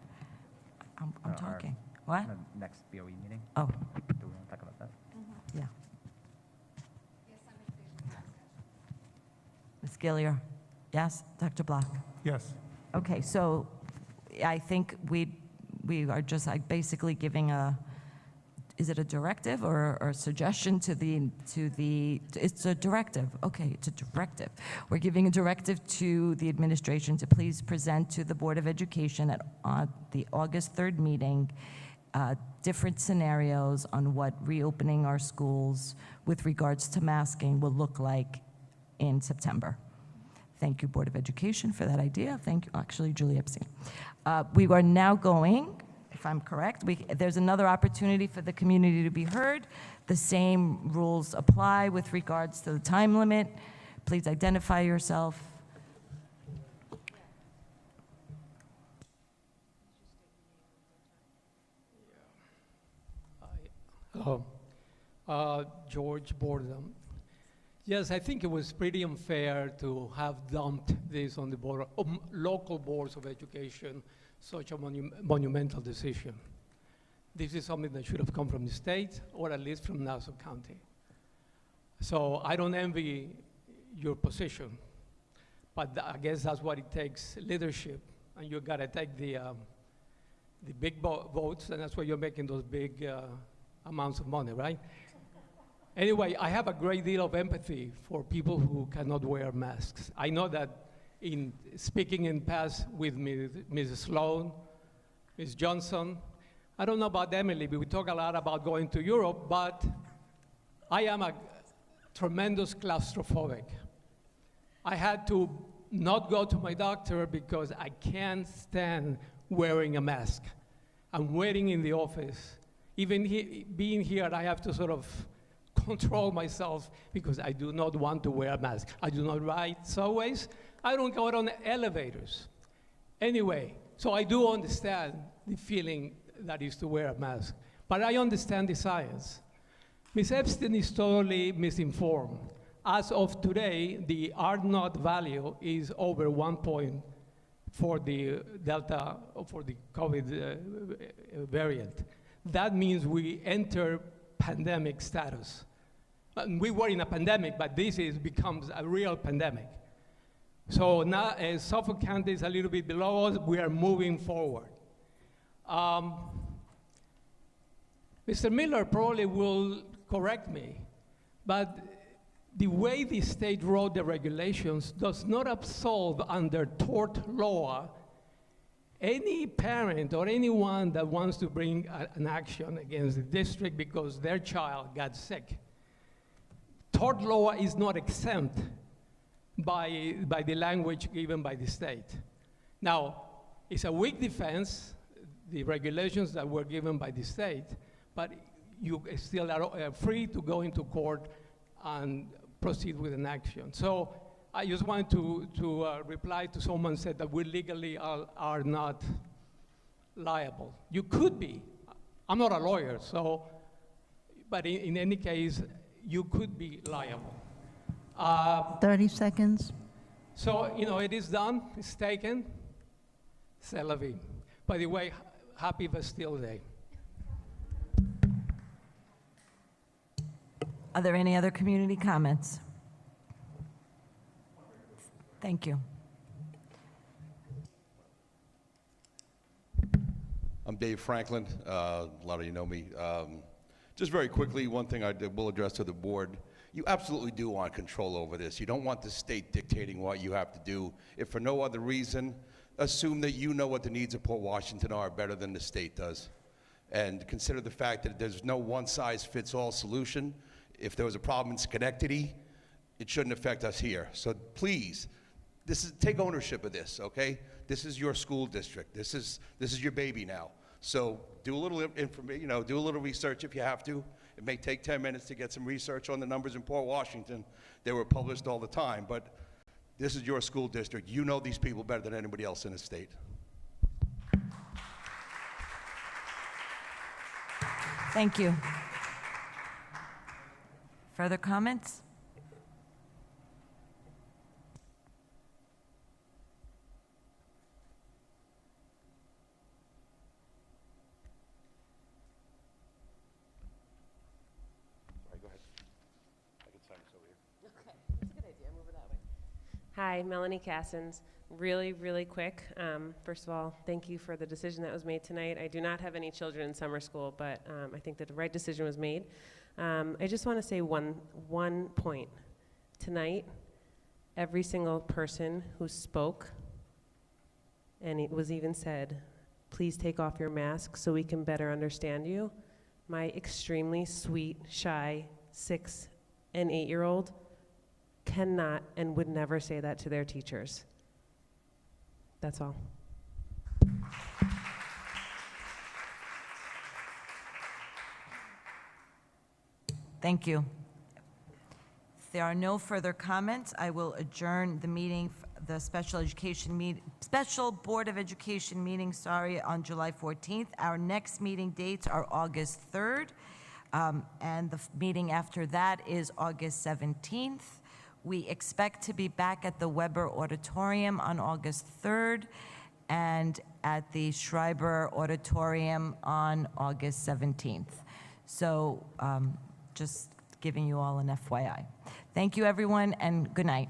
I'm talking. What? the next BOE meeting. Oh, Do we want to talk about that? yeah. Ms. Gilliar? Yes? Dr. Block? Yes. Okay, so I think we are just basically giving is it a directive or a suggestion to the, it's a directive, okay, it's a directive. We're giving a directive to the administration to please present to the Board of Education at the August 3rd meeting different scenarios on what reopening our schools with regards to masking will look like in September. Thank you, Board of Education, for that idea. Thank you, actually, Julie Epstein. We are now going if I'm correct. There's another opportunity for the community to be heard. The same rules apply with regards to the time limit. Please identify yourself. Hello. George Borden. Yes, I think it was pretty unfair to have dumped this on the local boards of education, such a monumental decision. This is something that should have come from the state, or at least from Nassau County. So I don't envy your position, but I guess that's what it takes, leadership, and you gotta take the big votes, and that's why you're making those big amounts of money, right? Anyway, I have a great deal of empathy for people who cannot wear masks. I know that in speaking in past with Mrs. Sloan, Ms. Johnson, I don't know about Emily, but we talk a lot about going to Europe, but I am a tremendous claustrophobic. I had to not go to my doctor because I can't stand wearing a mask. I'm waiting in the office. Even being here, I have to sort of control myself because I do not want to wear a mask. I do not ride subways. I don't go on elevators. Anyway, so I do understand the feeling that is to wear a mask, but I understand the science. Ms. Epstein is totally misinformed. As of today, the R0 value is over 1 point for the Delta, for the COVID variant. That means we enter pandemic status. We were in a pandemic, but this becomes a real pandemic. So now, as Suffolk County is a little bit below us, we are moving forward. Mr. Miller probably will correct me, but the way the state wrote the regulations does not absolve under tort law any parent or anyone that wants to bring an action against the district because their child got sick. Tort law is not exempt by the language given by the state. Now, it's a weak defense, the regulations that were given by the state, but you still are free to go into court and proceed with an action. So I just wanted to reply to someone said that we legally are not liable. You could be. I'm not a lawyer, so, but in any case, you could be liable. 30 seconds. So, you know, it is done, it's taken, c'est la vie. By the way, happy Bastille Day. Are there any other community comments? Thank you. I'm Dave Franklin. A lot of you know me. Just very quickly, one thing I will address to the board. You absolutely do want control over this. You don't want the state dictating what you have to do. If for no other reason, assume that you know what the needs of Port Washington are better than the state does. And consider the fact that there's no one-size-fits-all solution. If there was a problem in Schenectady, it shouldn't affect us here. So please, take ownership of this, okay? This is your school district. This is your baby now. So do a little do a little research if you have to. It may take 10 minutes to get some research on the numbers in Port Washington. They were published all the time, but this is your school district. You know these people better than anybody else in the state. Thank you. Further comments? Hi, Melanie Cassins. Really, really quick. First of all, thank you for the decision that was made tonight. I do not have any children in summer school, but I think that the right decision was made. I just want to say one point. Tonight, every single person who spoke, and it was even said, please take off your mask so we can better understand you. My extremely sweet, shy 6- and 8-year-old cannot and would never say that to their teachers. That's all. Thank you. If there are no further comments, I will adjourn the meeting, the Special Board of Education meeting, on July 14th. Our next meeting dates are August 3rd, and the meeting after that is August 17th. We expect to be back at the Weber Auditorium on August 3rd and at the Schreiber Auditorium on August 17th. So just giving you all an FYI. Thank you, everyone, and good night.